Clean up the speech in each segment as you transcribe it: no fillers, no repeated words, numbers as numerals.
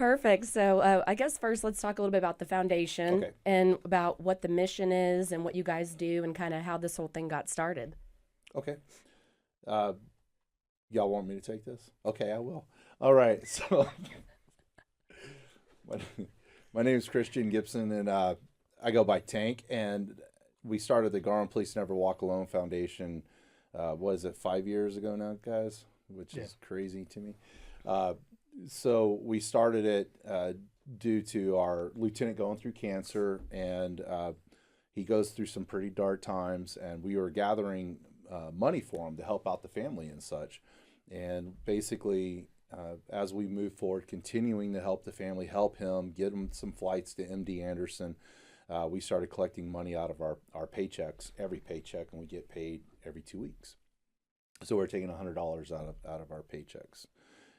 Perfect. So I guess first let's talk a little bit about the foundation Okay. and about what the mission is and what you guys do and kind of how this whole thing got started. Okay. Uh, y'all want me to take this? Okay, I will. All right. So my, my name is Christian Gibson, and I go by Tank. And we started the Garland Police Never Walk Alone Foundation. Was it 5 years ago now, guys? Which Yeah. is crazy to me. Uh, so we started it due to our lieutenant going through cancer, and he goes through some pretty dark times, and we were gathering money for him to help out the family and such. And basically, as we move forward, continuing to help the family, help him, get him some flights to MD Anderson, we started collecting money out of our paychecks, every paycheck, and we get paid every 2 weeks. So we're taking $100 out of our paychecks,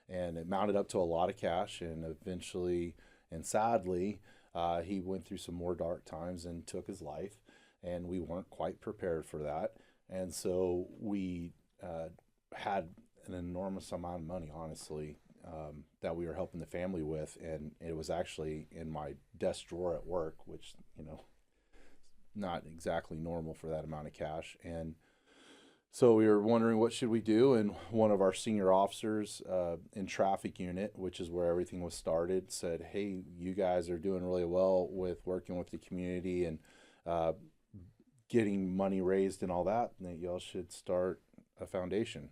and it mounted up to a lot of cash. And eventually, and sadly, he went through some more dark times and took his life, and we weren't quite prepared for that. And so we had an enormous amount of money, honestly, that we were helping the family with, and it was actually in my desk drawer at work, which not exactly normal for that amount of cash. And so we were wondering what should we do, and one of our senior officers in traffic unit, which is where everything was started, said, "Hey, you guys are doing really well with working with the community and getting money raised and all that, and that y'all should start a foundation."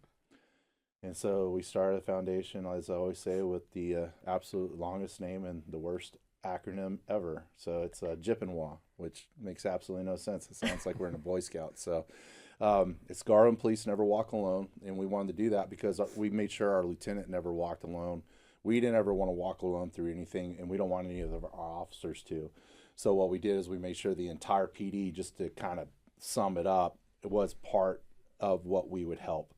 And so we started a foundation, as I always say, with the absolute longest name and the worst acronym ever. So it's JIPNWA, which makes absolutely no sense. It sounds like we're in a Boy Scout. So it's Garland Police Never Walk Alone, and we wanted to do that because we made sure our lieutenant never walked alone. We didn't ever want to walk alone through anything, and we don't want any of our officers to. So what we did is we made sure the entire PD, just to kind of sum it up, it was part of what we would help.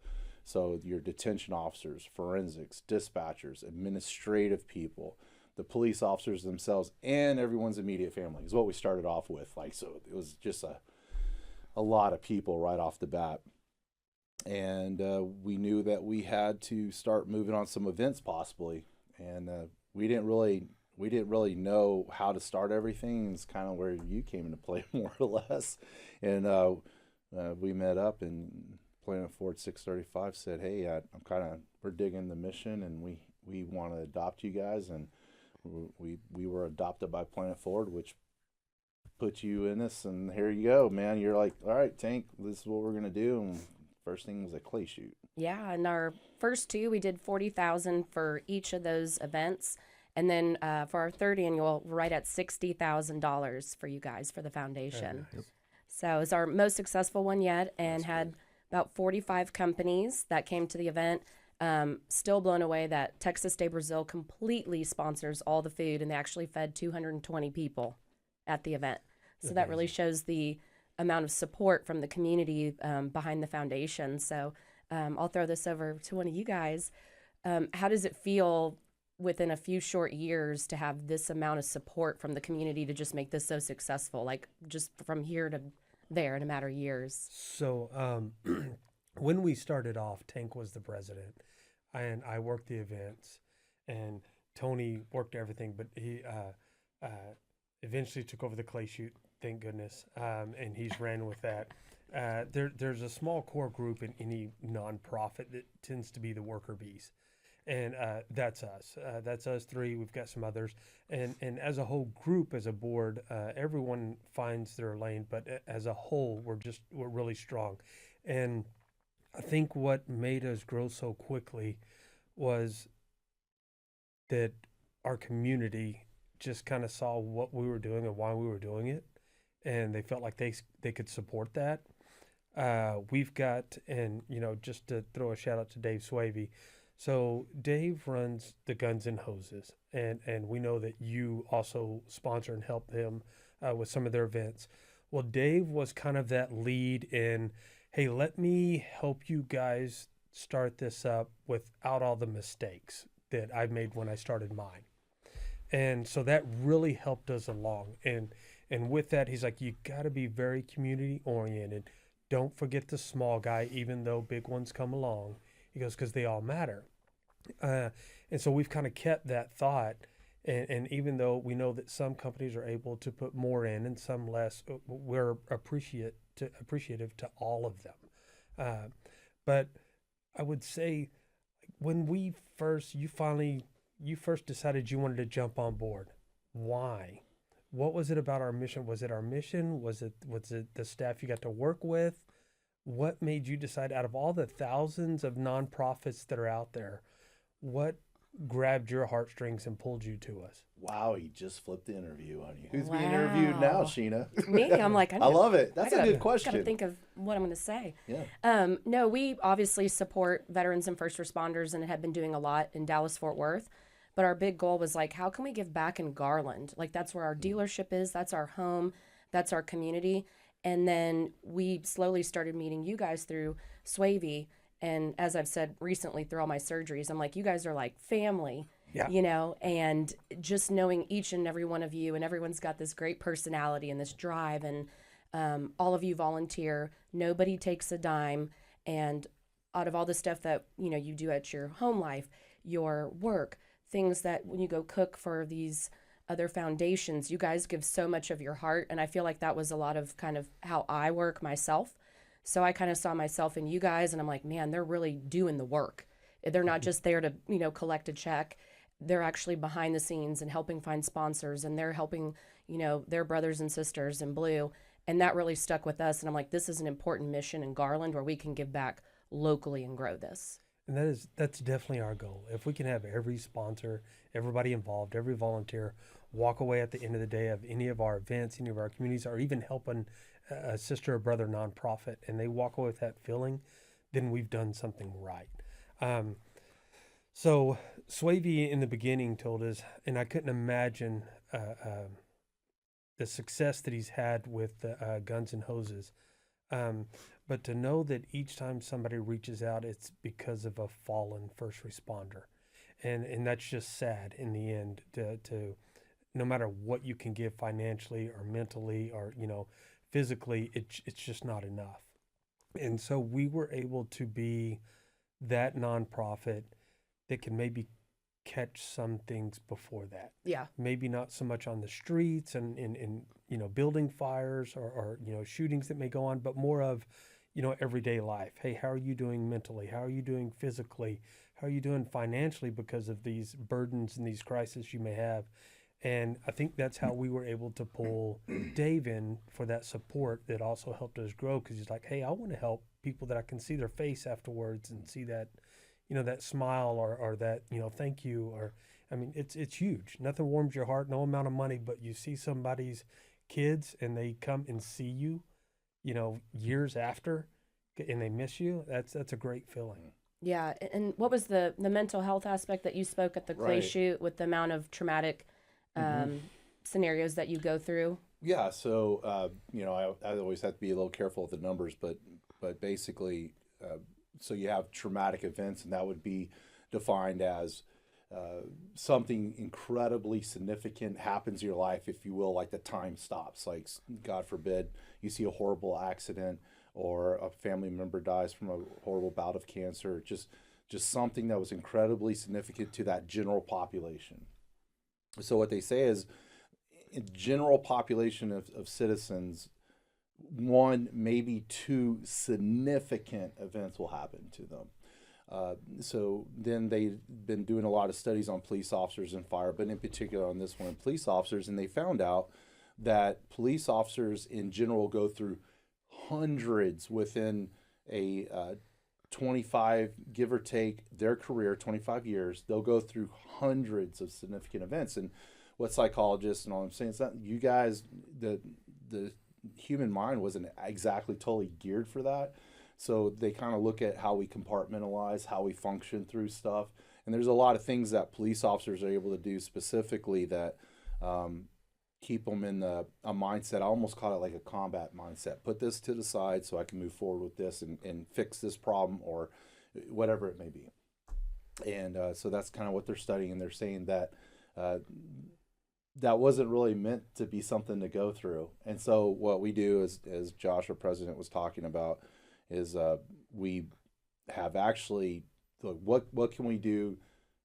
So your detention officers, forensics, dispatchers, administrative people, the police officers themselves, and everyone's immediate family is what we started off with. Like, so it was just a lot of people right off the bat. And we knew that we had to start moving on some events possibly. And we didn't really know how to start everything. It's kind of where you came into play more or less. And we met up, and Planet Ford 635 said, "Hey, we're digging the mission, and we want to adopt you guys." And we were adopted by Planet Ford, which put you in this, and here you go, man. You're like, "All right, Tank, this is what we're gonna do." And first thing was a clay shoot. Yeah, and our first two, we did 40,000 for each of those events. And then for our third annual, we're right at $60,000 for you guys for the foundation. Nice. So it's our most successful one yet, and That's had great. about 45 companies that came to the event. Still blown away that Texas de Brazil completely sponsors all the food, and they actually fed 220 people at the event. So that really shows the amount of support from the community behind the foundation. So I'll throw this over to one of you guys. How does it feel within a few short years to have this amount of support from the community to just make this so successful, like just from here to there in a matter of years? So when we started off, Tank was the president, and I worked the events, and Tony worked everything, but he eventually took over the clay shoot, thank goodness, and he's ran with that. There's a small core group in any nonprofit that tends to be the worker bees. And that's us. That's us three. We've got some others. And as a whole group, as a board, everyone finds their lane. But as a whole, we're really strong. And I think what made us grow so quickly was that our community just kind of saw what we were doing and why we were doing it. And they felt like they could support that. We've got, and just to throw a shout out to Dave Swavey. So Dave runs the Guns and Hoses, and we know that you also sponsor and help them with some of their events. Well, Dave was kind of that lead in, hey, let me help you guys start this up without all the mistakes that I made when I started mine. And so that really helped us along. And with that, he's like, you got to be very community oriented. Don't forget the small guy, even though big ones come along. He goes, because they all matter. And so we've kind of kept that thought. And even though we know that some companies are able to put more in and some less, we're appreciative to all of them. Uh, but I would say when you first decided you wanted to jump on board, why? What was it about our mission? Was it our mission? Was it the staff you got to work with? What made you decide out of all the thousands of nonprofits that are out there, what grabbed your heartstrings and pulled you to us? Wow, he just flipped the interview on you. Who's being interviewed now, Wow. Sheena? Me, I'm like, I love it. That's a good Got to question. think of what I'm going to say. Yeah. No, we obviously support veterans and first responders and have been doing a lot in Dallas, Fort Worth. But our big goal was like, how can we give back in Garland? Like, that's where our dealership is. That's our home. That's our community. And then we slowly started meeting you guys through Swavey. And as I've said recently through all my surgeries, I'm like, you guys are like family. Yeah. You know, and just knowing each and every one of you, and everyone's got this great personality and this drive, and all of you volunteer. Nobody takes a dime, and out of all the stuff that you do at your home life, your work, things that when you go cook for these other foundations, you guys give so much of your heart, and I feel like that was a lot of kind of how I work myself. So I kind of saw myself in you guys, and I'm like, man, they're really doing the work. They're not just there to collect a check. They're actually behind the scenes and helping find sponsors, and they're helping, their brothers and sisters in blue. And that really stuck with us. And I'm like, this is an important mission in Garland where we can give back locally and grow this. And that's definitely our goal. If we can have every sponsor, everybody involved, every volunteer walk away at the end of the day of any of our events, any of our communities, or even helping a sister or brother nonprofit, and they walk away with that feeling, then we've done something right. So Swavey in the beginning told us, and I couldn't imagine the success that he's had with Guns and Hoses. But to know that each time somebody reaches out, it's because of a fallen first responder. And that's just sad in the end to no matter what you can give financially or mentally or, physically, it's just not enough. And so we were able to be that nonprofit that can maybe catch some things before that. Yeah. Maybe not so much on the streets and in building fires or shootings that may go on, but more of, everyday life. Hey, how are you doing mentally? How are you doing physically? How are you doing financially because of these burdens and these crises you may have? And I think that's how we were able to pull Dave in for that support that also helped us grow, because he's like, hey, I want to help people that I can see their face afterwards and see that, that smile or that, thank you. Or, I mean, it's huge. Nothing warms your heart, no amount of money, but you see somebody's kids and they come and see you, years after, and they miss you. That's a great feeling. Yeah. And what was the mental health aspect that you spoke at the clay shoot with the amount of traumatic scenarios that you go through? Yeah. So, I always have to be a little careful with the numbers, but basically, so you have traumatic events, and that would be defined as something incredibly significant happens in your life, if you will, like the time stops. Like, God forbid, you see a horrible accident or a family member dies from a horrible bout of cancer, just something that was incredibly significant to that general population. So what they say is, in general population of citizens, one, maybe two significant events will happen to them. So then they've been doing a lot of studies on police officers and fire, but in particular on this one, police officers, and they found out that police officers in general go through hundreds within a 25, give or take, their career, 25 years, they'll go through hundreds of significant events. And what psychologists and all I'm saying is that you guys, the human mind wasn't exactly totally geared for that. So they kind of look at how we compartmentalize, how we function through stuff. And there's a lot of things that police officers are able to do specifically that keep them in a mindset. I almost call it like a combat mindset. Put this to the side so I can move forward with this and fix this problem or whatever it may be. And so that's kind of what they're studying. And they're saying that that wasn't really meant to be something to go through. And so what we do is, as Josh, our president, was talking about, is we have actually, look, what can we do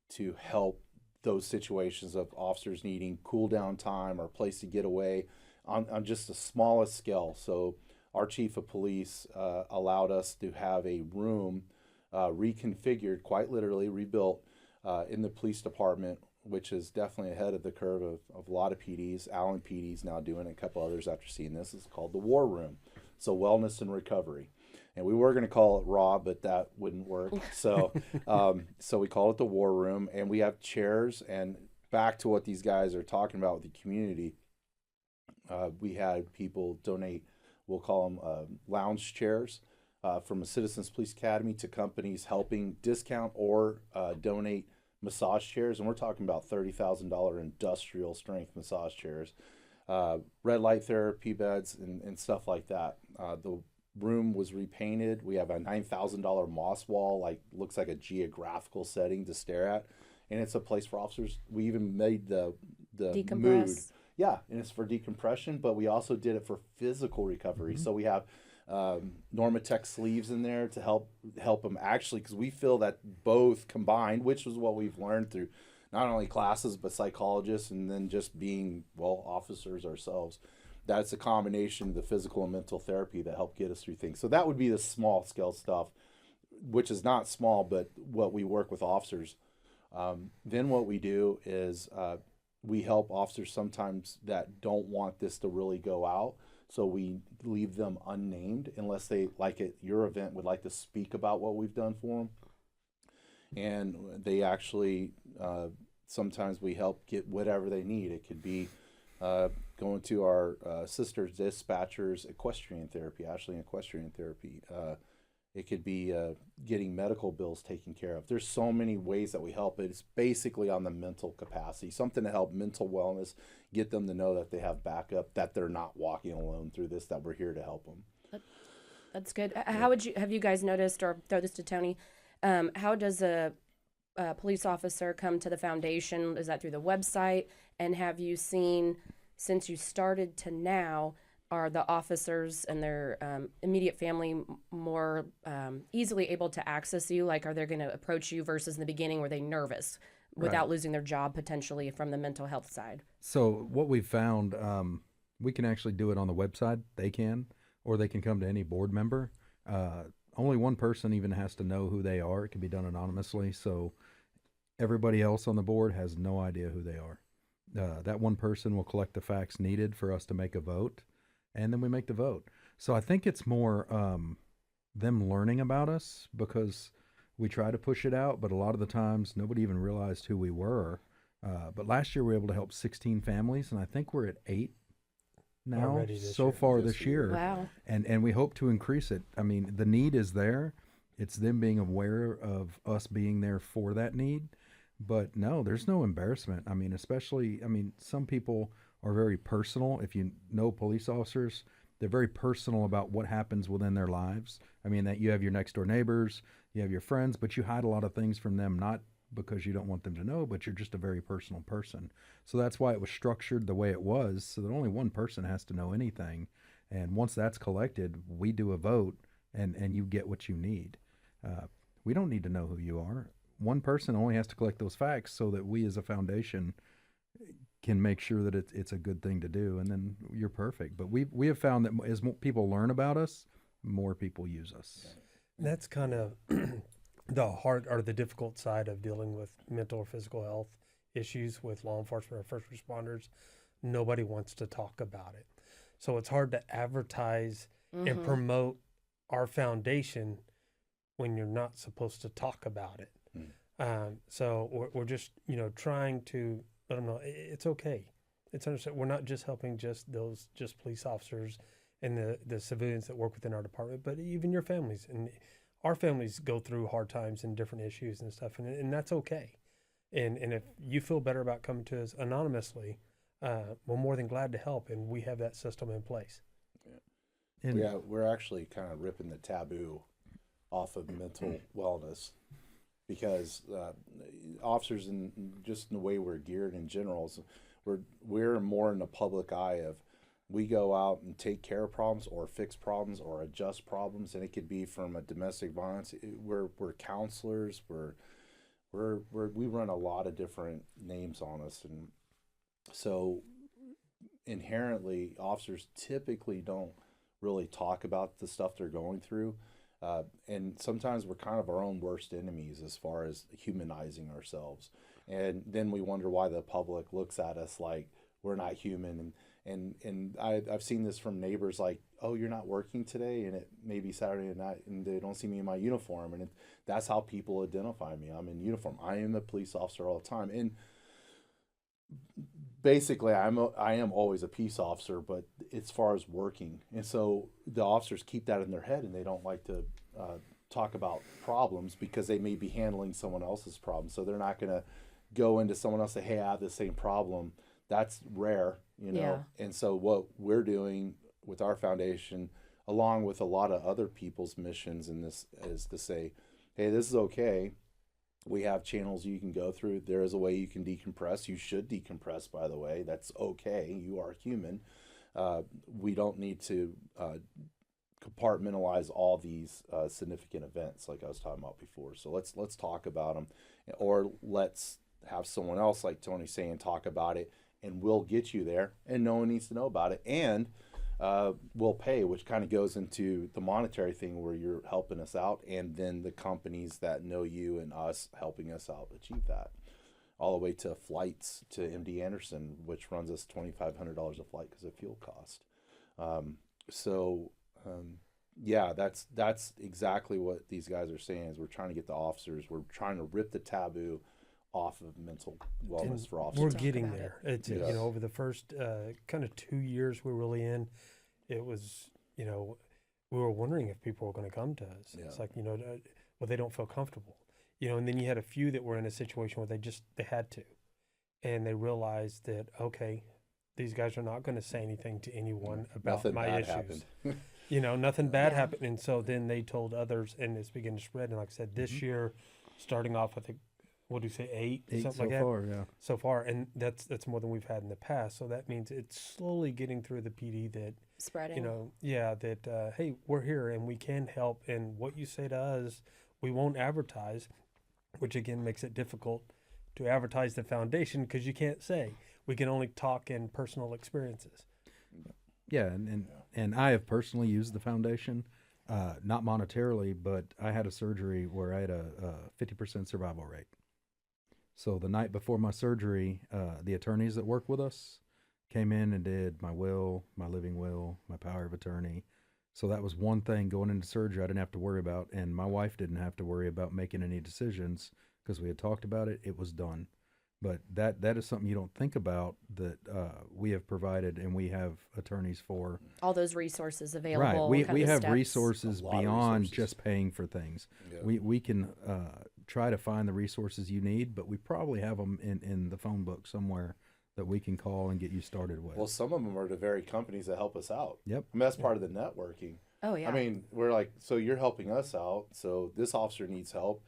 to help those situations of officers needing cool down time or a place to get away on just the smallest scale. So our chief of police allowed us to have a room reconfigured, quite literally rebuilt in the police department, which is definitely ahead of the curve of a lot of PDs. Allen PD's now doing it, a couple others after seeing this. It's called the War Room. So wellness and recovery. And we were going to call it Raw, but that wouldn't work. So so we call it the War Room, and we have chairs. And back to what these guys are talking about with the community, we had people donate, we'll call them lounge chairs, from a Citizens Police Academy to companies helping discount or donate massage chairs. And we're talking about $30,000 industrial strength massage chairs, red light therapy beds, and stuff like that. The room was repainted. We have a $9,000 moss wall, like looks like a geographical setting to stare at, and it's a place for officers. We even made the Decompress. mood, yeah, and it's for decompression, but we also did it for physical recovery. So we have Normatec sleeves in there to help them, actually, because we feel that both combined, which was what we've learned through not only classes but psychologists, and then just being officers ourselves. That's a combination of the physical and mental therapy that help get us through things. So that would be the small scale stuff, which is not small, but what we work with officers. Then what we do is we help officers sometimes that don't want this to really go out. So we leave them unnamed unless they, like at your event, would like to speak about what we've done for them. And they actually, sometimes we help get whatever they need. It could be going to our sister dispatchers equestrian therapy, Ashley equestrian therapy. It could be getting medical bills taken care of. There's so many ways that we help. It's basically on the mental capacity, something to help mental wellness, get them to know that they have backup, that they're not walking alone through this, that we're here to help them. That's good. How have you guys noticed, or throw this to Tony, how does a police officer come to the foundation? Is that through the website? And have you seen, since you started to now, are the officers and their immediate family more easily able to access you? Like, are they going to approach you versus in the beginning, were they nervous without losing their job potentially from the mental health side? So what we've found, we can actually do it on the website. They can, or they can come to any board member. Only one person even has to know who they are. It can be done anonymously. So everybody else on the board has no idea who they are. That one person will collect the facts needed for us to make a vote, and then we make the vote. So I think it's more them learning about us, because we try to push it out, but a lot of the times nobody even realized who we were. But last year we were able to help 16 families, and I think we're at 8 now so far this year. Wow. And we hope to increase it. I mean, the need is there. It's them being aware of us being there for that need. But no, there's no embarrassment. I mean, especially, some people are very personal. If you know police officers, they're very personal about what happens within their lives. I mean, that you have your next door neighbors, you have your friends, but you hide a lot of things from them, not because you don't want them to know, but you're just a very personal person. So that's why it was structured the way it was, so that only one person has to know anything. And once that's collected, we do a vote, and you get what you need. We don't need to know who you are. One person only has to collect those facts so that we as a foundation can make sure that it's a good thing to do, and then you're perfect. But we have found that as more people learn about us, more people use us. That's kind of the hard or the difficult side of dealing with mental or physical health issues with law enforcement or first responders. Nobody wants to talk about it. So it's hard to advertise and promote our foundation when you're not supposed to talk about it. So we're just, trying to let them know it's okay. It's understood. We're not just helping just police officers and the civilians that work within our department, but even your families. And our families go through hard times and different issues and stuff, and that's okay. And if you feel better about coming to us anonymously, we're more than glad to help, and we have that system in place. Yeah, we're actually kind of ripping the taboo off of mental wellness, because officers, and just in the way we're geared in general, so we're more in the public eye of, we go out and take care of problems or fix problems or adjust problems, and it could be from a domestic violence. We're counselors, we run a lot of different names on us, and so inherently officers typically don't really talk about the stuff they're going through. And sometimes we're kind of our own worst enemies as far as humanizing ourselves. And then we wonder why the public looks at us like we're not human. And I've seen this from neighbors like, oh, you're not working today? And it may be Saturday night and they don't see me in my uniform. And that's how people identify me. I'm in uniform. I am a police officer all the time. And basically I am always a peace officer, but as far as working, and so the officers keep that in their head and they don't like to talk about problems because they may be handling someone else's problem, so they're not going to go into someone else and say, hey, I have the same problem. That's rare, Yeah. And so what we're doing with our foundation, along with a lot of other people's missions in this, is to say, hey, this is okay. We have channels you can go through. There is a way you can decompress. You should decompress, by the way. That's okay. You are human. We don't need to compartmentalize all these significant events like I was talking about before. So let's talk about them, or let's have someone else like Tony saying talk about it, and we'll get you there. And no one needs to know about it, and we'll pay, which kind of goes into the monetary thing where you're helping us out, and then the companies that know you and us helping us out achieve that, all the way to flights to MD Anderson, which runs us $2,500 a flight because of fuel cost. Yeah, that's exactly what these guys are saying. Is we're trying to get the officers, we're trying to rip the taboo off of mental wellness for officers. We're Talk getting about there. it. It's Yes. over the first kind of 2 years we're really in, it was, we were wondering if people were going to come to us. Yeah. It's like, well, they don't feel comfortable, and then you had a few that were in a situation where they had to, and they realized that, okay, these guys are not going to say anything to anyone about Nothing my bad issues. happened. Nothing bad Yeah. happened. And so then they told others, and it's beginning to spread. And like I said, this year, starting off, I think, what do you say, eight so something like that? far, yeah. So far, and that's more than we've had in the past. So that means it's slowly getting through the PD that, Spreading. hey, we're here and we can help. And what you say to us, we won't advertise, which again makes it difficult to advertise the foundation because you can't say. We can only talk in personal experiences. Yeah, and I have personally used the foundation, not monetarily, but I had a surgery where I had a 50% survival rate. So the night before my surgery, the attorneys that work with us came in and did my will, my living will, my power of attorney. So that was one thing going into surgery I didn't have to worry about, and my wife didn't have to worry about making any decisions because we had talked about it. It was done. But that is something you don't think about that we have provided, and we have attorneys for. All those resources Right, available. we kind of have steps. resources A lot of beyond resources. just paying for things. Yeah. We can try to find the resources you need, but we probably have them in the phone book somewhere that we can call and get you started with. Well, some of them are the very companies that help us out. Yep. I mean, that's part of the networking. Oh, yeah. I mean, we're like, so you're helping us out. So this officer needs help.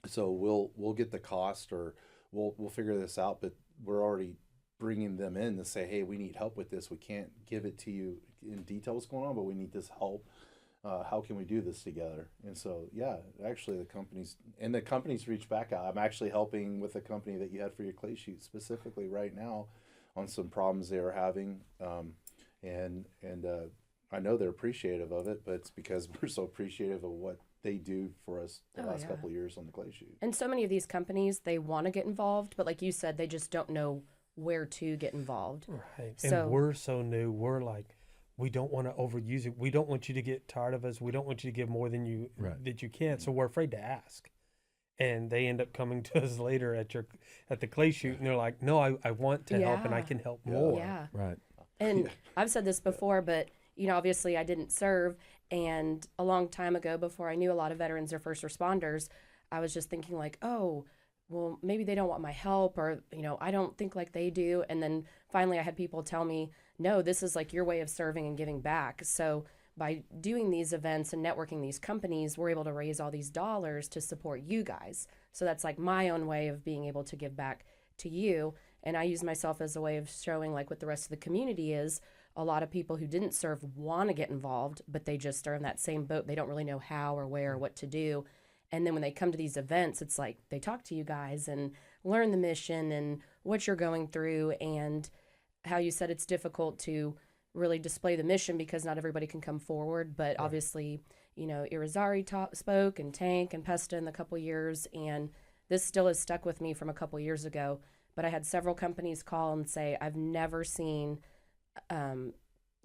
So we'll get the cost, or we'll figure this out. But we're already bringing them in to say, hey, we need help with this. We can't give it to you in detail what's going on, but we need this help. How can we do this together? And so, yeah, actually the companies reach back out. I'm actually helping with a company that you had for your clay shoot specifically right now on some problems they are having. And I know they're appreciative of it, but it's because we're so appreciative of what they do for us the Oh, last yeah. couple of years on the clay shoot. And so many of these companies, they want to get involved, but like you said, they just don't know where to get involved. Right. So- And we're so new. We're like, we don't want to overuse it. We don't want you to get tired of us. We don't want you to give more than you Right. that you can. So we're afraid to ask. And they end up coming to us later at the clay shoot, and they're like, "No, I want to help, and I Yeah. can help Yeah. more." Yeah. Right. And I've said this before, but obviously I didn't serve. And a long time ago, before I knew a lot of veterans or first responders, I was just thinking like, oh, well, maybe they don't want my help, or, I don't think like they do. And then finally I had people tell me, no, this is like your way of serving and giving back. So by doing these events and networking these companies, we're able to raise all these dollars to support you guys. So that's like my own way of being able to give back to you. And I use myself as a way of showing like what the rest of the community is. A lot of people who didn't serve want to get involved, but they just are in that same boat. They don't really know how or where or what to do. And then when they come to these events, it's like they talk to you guys and learn the mission and what you're going through, and how you said it's difficult to really display the mission because not everybody can come forward. But obviously, Irizarry spoke, and Tank and Pesta in the couple years, and this still has stuck with me from a couple years ago. But I had several companies call and say, I've never seen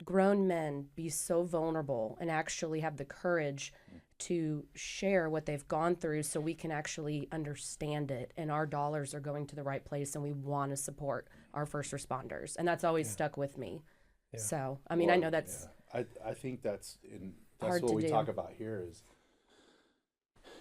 grown men be so vulnerable and actually have the courage to share what they've gone through so we can actually understand it, and our dollars are going to the right place, and we want to support our first responders. And that's always stuck with me. Yeah. So, I mean, I know that's I think that's hard what to we do. talk about here is,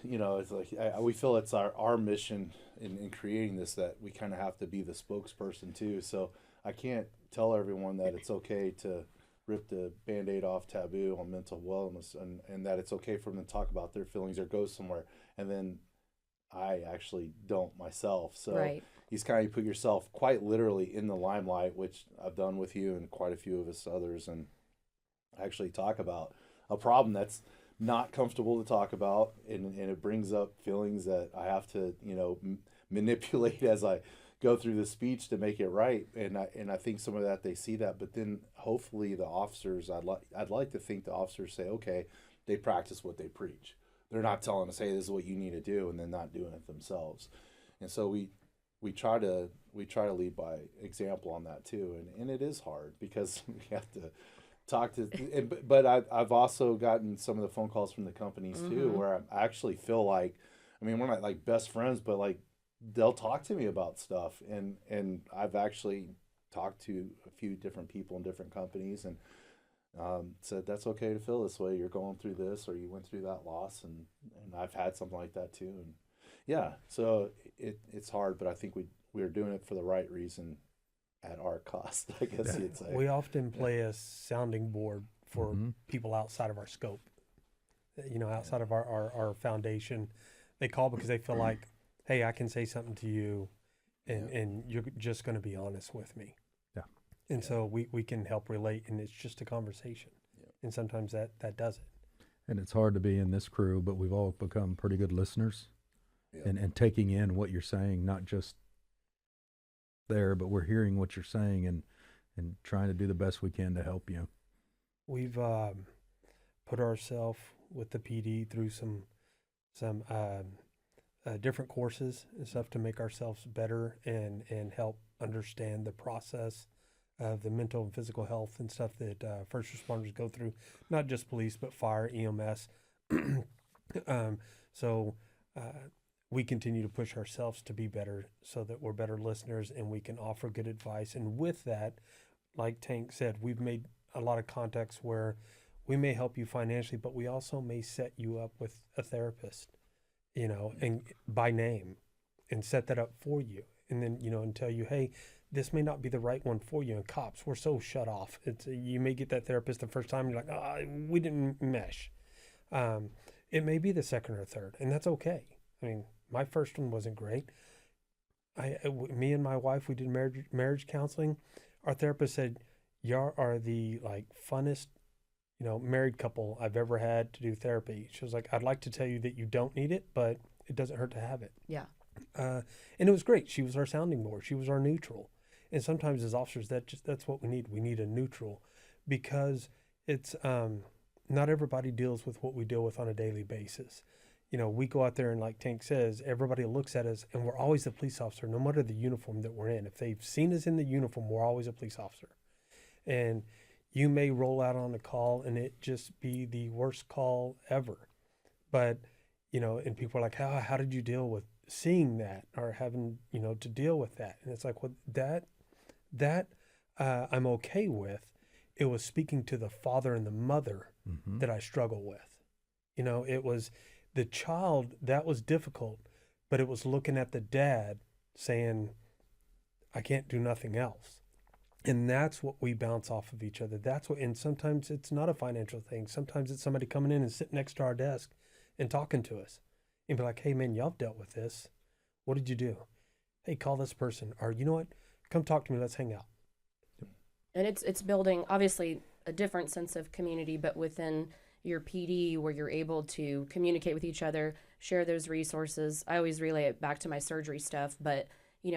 it's like we feel it's our mission in creating this, that we kind of have to be the spokesperson too. So I can't tell everyone that it's okay to rip the Band-Aid off taboo on mental wellness, and that it's okay for them to talk about their feelings or go somewhere, and then I actually don't myself. So right. you kind of put yourself quite literally in the limelight, which I've done with you and quite a few of us others, and actually talk about a problem that's not comfortable to talk about, and it brings up feelings that I have to manipulate as I go through the speech to make it right. And I think some of that, they see that, but then hopefully the officers, I'd like to think the officers say, okay, they practice what they preach. They're not telling us, hey, this is what you need to do, and then not doing it themselves. And so we try to lead by example on that too, and it is hard because we have to talk to. But I've also gotten some of the phone calls from the companies too, where I actually feel like, I mean, we're not like best friends, but like they'll talk to me about stuff, and I've actually talked to a few different people in different companies, and said that's okay to feel this way. You're going through this, or you went through that loss, and I've had something like that too, and yeah, so it's hard, but I think we're doing it for the right reason at our cost, I guess you'd say. We often play a sounding board for people outside of our scope, outside of our foundation. They call because they feel like, hey, I can say something to you, and you're just going to be honest with me. Yeah. And so we can help relate, and it's just a conversation. Yeah. And sometimes that does it. And it's hard to be in this crew, but we've all become pretty good listeners, and taking in what you're saying, not just there, but we're hearing what you're saying and trying to do the best we can to help you. We've put ourselves with the PD through some different courses and stuff to make ourselves better and help understand the process of the mental and physical health and stuff that first responders go through, not just police, but fire, EMS. So we continue to push ourselves to be better so that we're better listeners and we can offer good advice. And with that, like Tank said, we've made a lot of contacts where we may help you financially, but we also may set you up with a therapist, and by name, and set that up for you. And then, and tell you, hey, this may not be the right one for you. And cops, we're so shut off. You may get that therapist the first time, you're like, we didn't mesh. It may be the second or third, and that's okay. I mean, my first one wasn't great. Me and my wife, we did marriage counseling. Our therapist said, y'all are the funnest, married couple I've ever had to do therapy. She was like, I'd like to tell you that you don't need it, but it doesn't hurt to have it. Yeah. And it was great. She was our sounding board. She was our neutral. And sometimes as officers, that's what we need. We need a neutral, because it's not everybody deals with what we deal with on a daily basis. We go out there and, like Tank says, everybody looks at us and we're always a police officer, no matter the uniform that we're in. If they've seen us in the uniform, we're always a police officer. And you may roll out on a call and it just be the worst call ever. But, and people are like, how did you deal with seeing that or having, to deal with that? And it's like, well, that I'm okay with. It was speaking to the father and the mother that I struggle with. It was the child that was difficult, but it was looking at the dad saying, I can't do nothing else. And that's what we bounce off of each other. And sometimes it's not a financial thing. Sometimes it's somebody coming in and sitting next to our desk and talking to us and be like, hey man, y'all dealt with this. What did you do? Hey, call this person. Or you know what? Come talk to me. Let's hang out. And it's building, obviously, a different sense of community, but within your PD, where you're able to communicate with each other, share those resources. I always relay it back to my surgery stuff, but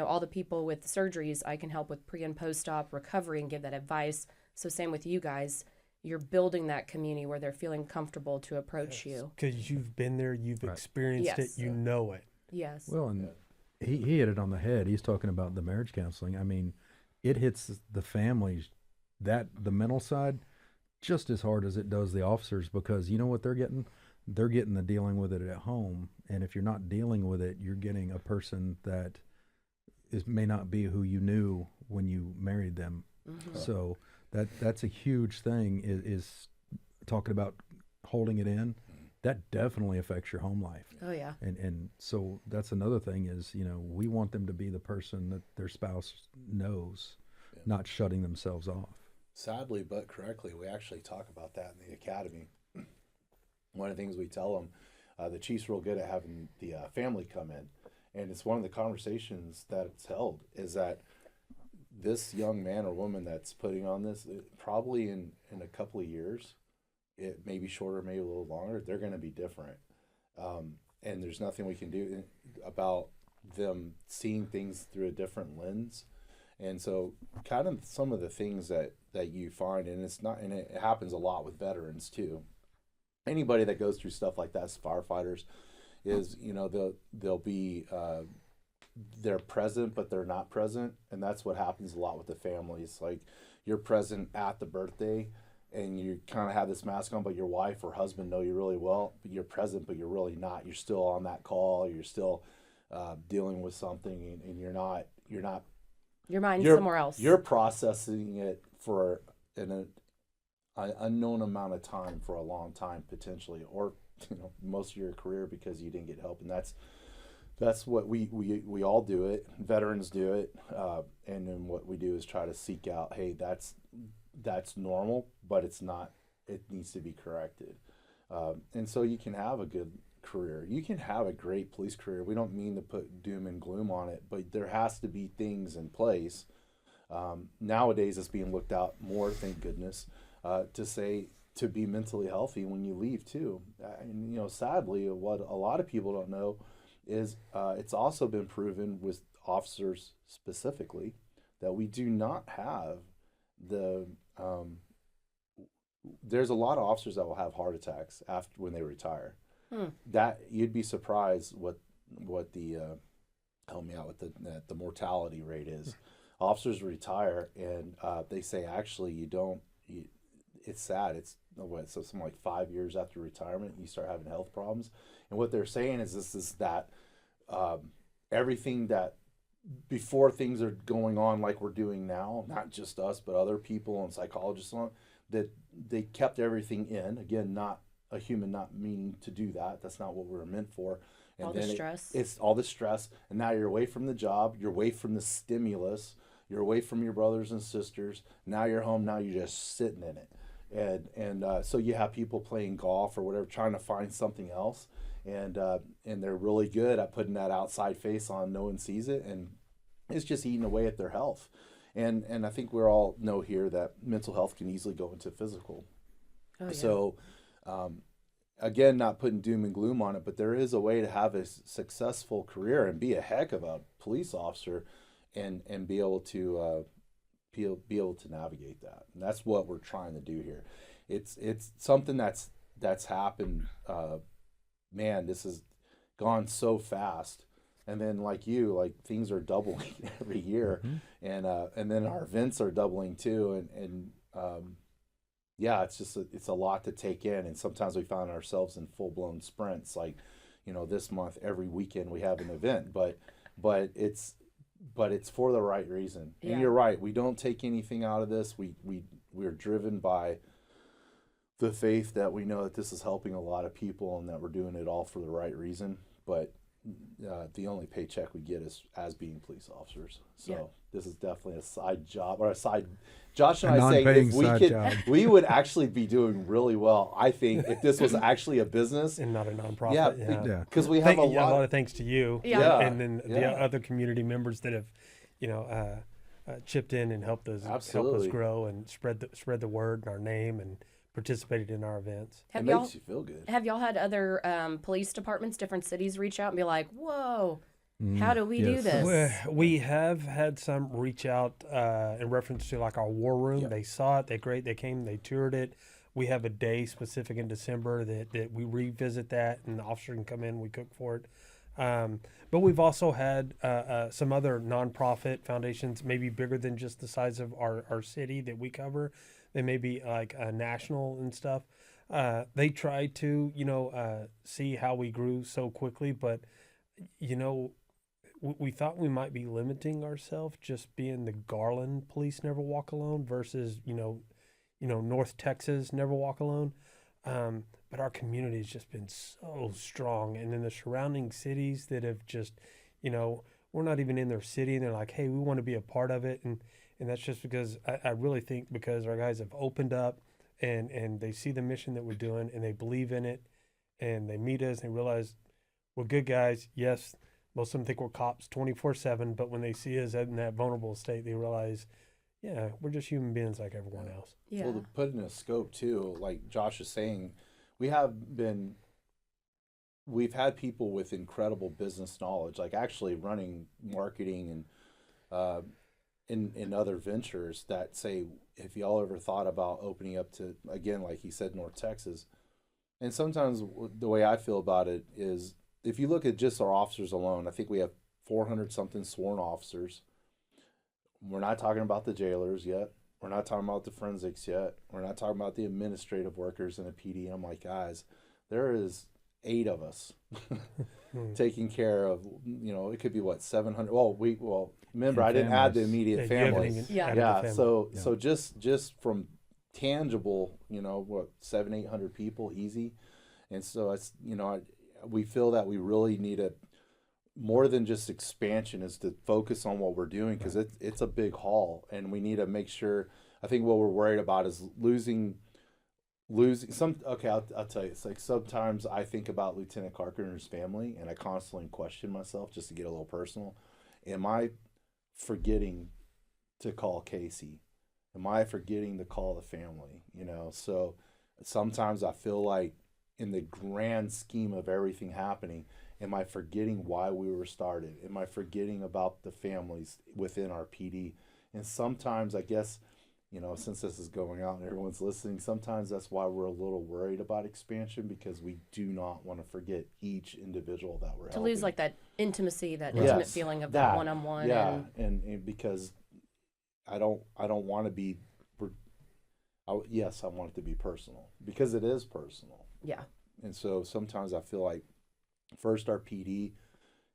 all the people with surgeries, I can help with pre and post-op recovery and give that advice. So same with you guys. You're building that community where they're feeling comfortable to approach you. Because you've been there, you've Right. experienced Yes. it, you know it. Yes. Well, and he hit it on the head. He's talking about the marriage counseling. I mean, it hits the families, the mental side, just as hard as it does the officers, because you know what they're getting? They're getting the dealing with it at home. And if you're not dealing with it, you're getting a person that may not be who you knew when you married them. Mm-hmm. So that's a huge thing, is talking about holding it in. That definitely affects your home life. Oh, yeah. And so that's another thing is, we want them to be the person that their spouse knows, not shutting themselves off. Sadly, but correctly, we actually talk about that in the academy. One of the things we tell them, the chief's real good at having the family come in. And it's one of the conversations that it's held, is that this young man or woman that's putting on this, probably in a couple of years, it may be shorter, maybe a little longer, they're going to be different. And there's nothing we can do about them seeing things through a different lens. And so kind of some of the things that you find, and it happens a lot with veterans too. Anybody that goes through stuff like that as firefighters is, they'll be, they're present, but they're not present. And that's what happens a lot with the families. Like, you're present at the birthday, and you kind of have this mask on, but your wife or husband know you really well, but you're present, but you're really not. You're still on that call. You're still dealing with something, and you're not. Your mind's somewhere else. You're processing it for an unknown amount of time, for a long time potentially, or most of your career, because you didn't get help. And that's what we all do it. Veterans do it, and then what we do is try to seek out, hey, that's normal, but it's not. It needs to be corrected. And so you can have a good career. You can have a great police career. We don't mean to put doom and gloom on it, but there has to be things in place. Nowadays, it's being looked at more, thank goodness, to be mentally healthy when you leave too. And sadly, what a lot of people don't know is it's also been proven with officers specifically that we do not have there's a lot of officers that will have heart attacks when they retire. That you'd be surprised what the help me out with the mortality rate is. Officers retire, and they say actually it's sad. It's something like 5 years after retirement you start having health problems. And what they're saying is that everything that before things are going on like we're doing now, not just us but other people and psychologists on, that they kept everything in. Again, not a human not meaning to do that. That's not what we're meant for. And all then the stress. It's all the stress, and now you're away from the job, you're away from the stimulus, you're away from your brothers and sisters. Now you're home, now you're just sitting in it. And so you have people playing golf or whatever, trying to find something else, and they're really good at putting that outside face on. No one sees it, and it's just eating away at their health. And I think we all know here that mental health can easily go into physical. Oh, yeah. So, again, not putting doom and gloom on it, but there is a way to have a successful career and be a heck of a police officer, and be able to navigate that. And that's what we're trying to do here. It's something that's happened. Man, this has gone so fast. And then like things are doubling every year, and then our events are doubling too. And yeah, it's a lot to take in. And sometimes we find ourselves in full blown sprints. Like, this month, every weekend we have an event, but it's for the right reason. Yeah. And you're right. We don't take anything out of this. We're driven by the faith that we know that this is helping a lot of people and that we're doing it all for the right reason. But the only paycheck we get is as being police officers. So This is definitely a side job, or a side. Josh and I say if we could, we would actually be doing really well. I think if this was actually a business and not a nonprofit. Yeah, because we have a lot of thanks to you. Yeah. And then the other community members that have, chipped in and helped us Absolutely. grow and spread the word and our name and participated in our events. It Have y'all makes you feel good. have y'all had other police departments, different cities reach out and be like, "Whoa, how do we do yes. this?" We have had some reach out in reference to like our war room. Yep. They saw it. They came. They toured it. We have a day specific in December that we revisit that, and the officer can come in. We cook for it. But we've also had some other nonprofit foundations, maybe bigger than just the size of our city that we cover. They may be like national and stuff. They tried to, see how we grew so quickly, but we thought we might be limiting ourselves just being the Garland Police Never Walk Alone versus North Texas Never Walk Alone. But our community has just been so strong, and then the surrounding cities that have just, we're not even in their city, and they're like, hey, we want to be a part of it, and that's just because I really think because our guys have opened up, and they see the mission that we're doing, and they believe in it, and they meet us, and they realize we're good guys. Yes, most of them think we're cops 24/7, but when they see us in that vulnerable state, they realize, yeah, we're just human beings like everyone else. Yeah. Well, to put in a scope too, like Josh is saying, we've had people with incredible business knowledge, like actually running marketing and in other ventures that say, if y'all ever thought about opening up to, again, like he said, North Texas. And sometimes the way I feel about it is, if you look at just our officers alone, I think we have 400 something sworn officers. We're not talking about the jailers yet. We're not talking about the forensics yet. We're not talking about the administrative workers in a PD. I'm like, guys, there is 8 of us taking care of, it could be what, 700. Remember, And I didn't add the families. immediate Yeah, you haven't families. even Yeah. added the Yeah. family. So just from tangible, 700-800 people, easy. And so it's, we feel that we really need more than just expansion, is to focus on what we're doing, because it's a big haul, and we need to make sure. I think what we're worried about is losing some. Okay, I'll tell you. It's like sometimes I think about Lieutenant Carpenter's family, and I constantly question myself, just to get a little personal. Am I forgetting to call Casey? Am I forgetting to call the family? So sometimes I feel like, in the grand scheme of everything happening, am I forgetting why we were started? Am I forgetting about the families within our PD? And sometimes, I guess, since this is going out and everyone's listening, sometimes that's why we're a little worried about expansion, because we do not want to forget each individual that we're To helping. lose like that intimacy, that Yes, intimate feeling of that one-on-one. Yeah, and because I don't want to be. Yes, I want it to be personal, because it is personal. Yeah. And so sometimes I feel like, first, our PD,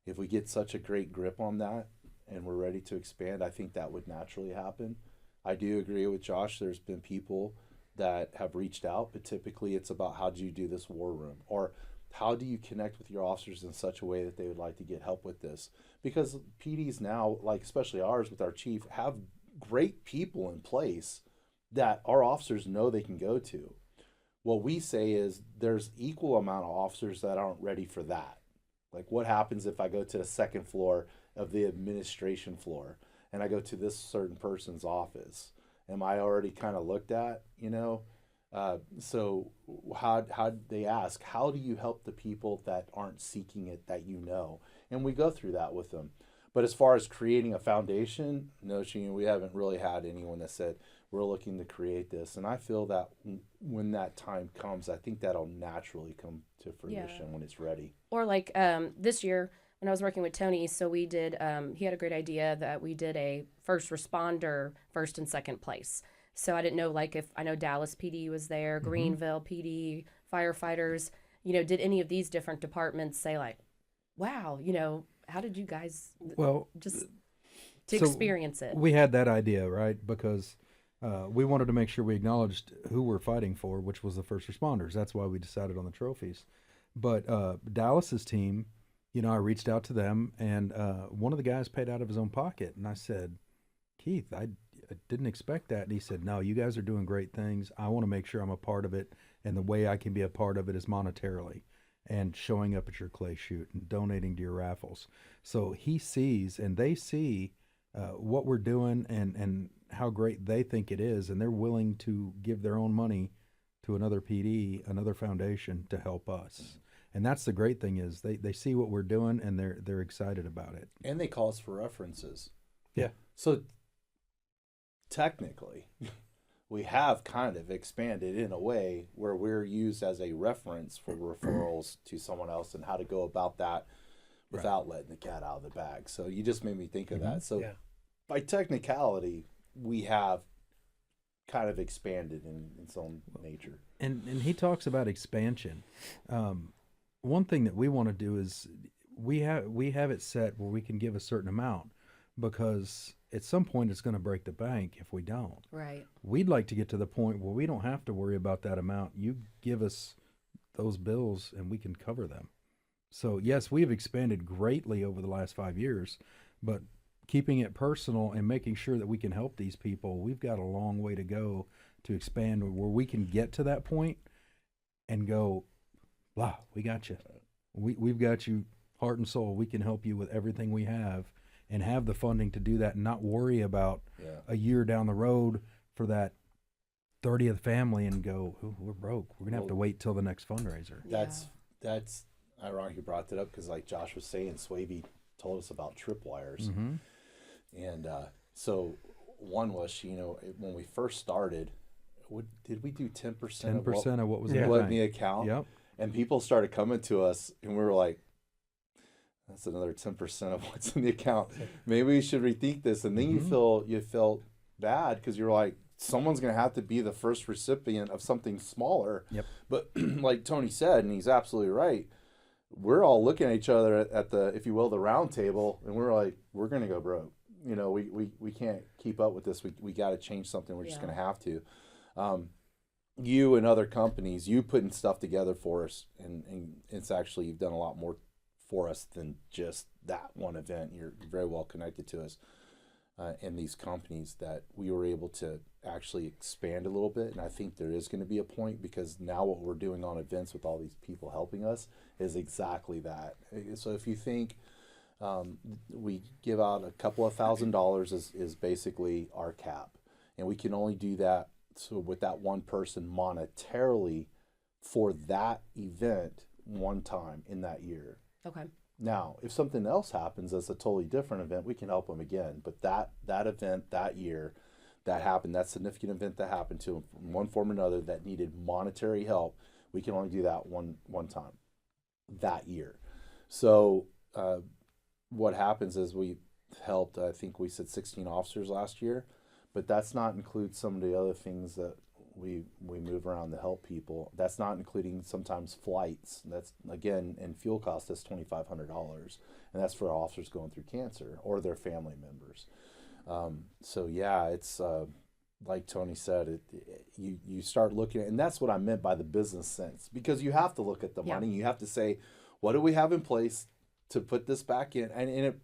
if we get such a great grip on that and we're ready to expand, I think that would naturally happen. I do agree with Josh. There's been people that have reached out, but typically it's about, how do you do this war room? Or how do you connect with your officers in such a way that they would like to get help with this? Because PDs now, like especially ours with our chief, have great people in place that our officers know they can go to. What we say is, there's equal amount of officers that aren't ready for that. Like, what happens if I go to the second floor of the administration floor and I go to this certain person's office? Am I already kind of looked at, So how they ask, how do you help the people that aren't seeking it, that And we go through that with them. But as far as creating a foundation, no, Sheena, we haven't really had anyone that said, we're looking to create this. And I feel that when that time comes, I think that'll naturally come to fruition when it's ready. Or like this year, when I was working with Tony, so we did, he had a great idea that we did a first responder first and second place. So I didn't know, like, if I know Dallas PD was there, Greenville PD, firefighters, did any of these different departments say, like, wow, how did you guys just to experience it? We had that idea, right? Because we wanted to make sure we acknowledged who we're fighting for, which was the first responders. That's why we decided on the trophies. But Dallas's team, I reached out to them, and one of the guys paid out of his own pocket. And I said, Keith, I didn't expect that. And he said, no, you guys are doing great things. I want to make sure I'm a part of it. And the way I can be a part of it is monetarily, and showing up at your clay shoot and donating to your raffles. So he sees, and they see what we're doing and how great they think it is, and they're willing to give their own money to another PD, another foundation to help us. And that's the great thing is they see what we're doing and they're excited about it. And they call us for references. Yeah. So technically, we have kind of expanded in a way where we're used as a reference for referrals to someone else and how to go about that without letting the cat out of the bag. So you just made me think of that. So by technicality, we have kind of expanded in its own nature. And he talks about expansion. One thing that we want to do is we have it set where we can give a certain amount, because at some point it's going to break the bank if we don't. Right. We'd like to get to the point where we don't have to worry about that amount. You give us those bills and we can cover them. So yes, we've expanded greatly over the last 5 years, but keeping it personal and making sure that we can help these people, we've got a long way to go to expand where we can get to that point and go, wow, we got you. We've got you heart and soul. We can help you with everything we have and have the funding to do that and not worry about a year down the road for that 30th family and go, oh, we're broke. We're going to have to wait till the next fundraiser. That's ironic you brought that up, because like Josh was saying, Swaby told us about tripwires. Mm-hmm. And so one was, when we first started, did we do 10%? 10% of what was in the account? Yep. And people started coming to us, and we were like, that's another 10% of what's in the account. Maybe we should rethink this. And then you felt bad because you're like, someone's going to have to be the first recipient of something smaller. Yep. But like Tony said, and he's absolutely right, we're all looking at each other at the, if you will, the round table, and we're like, we're going to go broke. We can't keep up with this. We got to change something. We're just going to have to. You and other companies, you putting stuff together for us, and it's actually, you've done a lot more for us than just that one event. You're very well connected to us and these companies, that we were able to actually expand a little bit. And I think there is going to be a point, because now what we're doing on events with all these people helping us is exactly that. So if you think we give out a couple of $1,000 is basically our cap, and we can only do that with that one person monetarily for that event one time in that year. Okay. Now, if something else happens that's a totally different event, we can help them again. But that event that year that happened, that significant event that happened to them in one form or another that needed monetary help, we can only do that one time that year. So what happens is we helped, I think we said 16 officers last year, but that's not include some of the other things that we move around to help people. That's not including sometimes flights. That's, again, and fuel costs, that's $2,500, and that's for officers going through cancer or their family members. So yeah, it's like Tony said, you start looking at, and that's what I meant by the business sense, because you have to look at the money. You have to say, what do we have in place to put this back in? And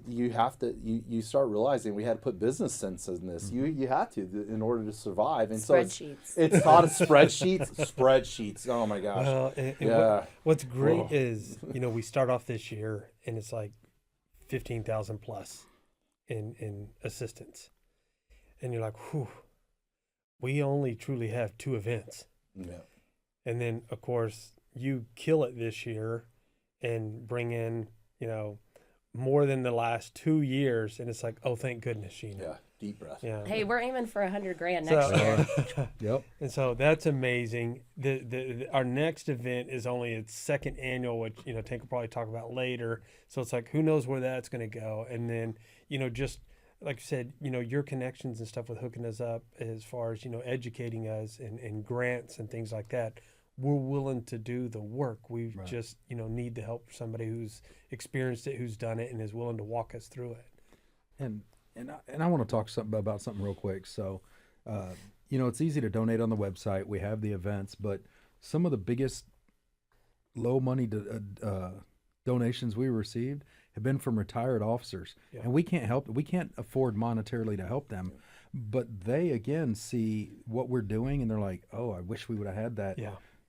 you have to, you start realizing we had to put business sense in this. Mm-hmm. You had to in order to survive. And spreadsheets. So it's a lot of spreadsheets. Oh my gosh. Well, what's great is, we start off this year and it's like 15,000 plus in assistance. And you're like, whew, we only truly have 2 events. Yeah. And then of course you kill it this year and bring in, more than the last 2 years, and it's like, oh, thank goodness, Sheena. Yeah, deep breath. Yeah. Hey, we're aiming for $100,000 next year. Yep. And so that's amazing. Our next event is only its 2nd annual, which Tank will probably talk about later. So it's like, who knows where that's going to go? And then just like you said, your connections and stuff with hooking us up as far as educating us and grants and things like that. We're willing to do the work. We just, need to help somebody who's experienced it, who's done it, and is willing to walk us through it. And I want to talk about something real quick. So, it's easy to donate on the website. We have the events, but some of the biggest low money donations we received have been from retired officers, and we can't afford monetarily to help them. But they again see what we're doing, and they're like, "Oh, I wish we would have had that."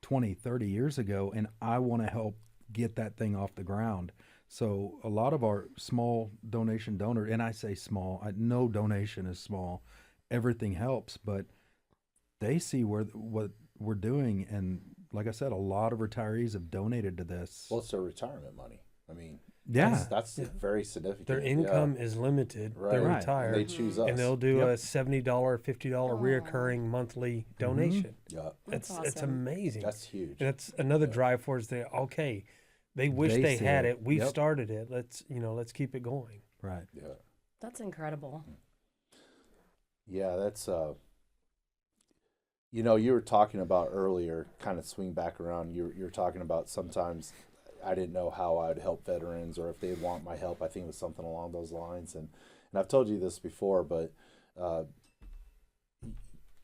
20, 30 years ago, and I want to help get that thing off the ground. So a lot of our small donor, and I say small, no donation is small, everything helps, but they see what we're doing, and like I said, a lot of retirees have donated to this. Well, it's their retirement money. I mean, Yeah. that's very significant. Their income is limited. Right. They're Right. retired. And they choose us. And they'll do Yep. a $70, $50 reoccurring monthly donation. Yeah, That's It's awesome. amazing. that's huge. And that's another drive for us. They wish They they see had it. it. We've Yep. started it. Let's keep it going. Right. Yeah, That's incredible. yeah, that's you know, you were talking about earlier, kind of swing back around. You're talking about sometimes I didn't know how I'd help veterans or if they'd want my help. I think it was something along those lines, and I've told you this before, but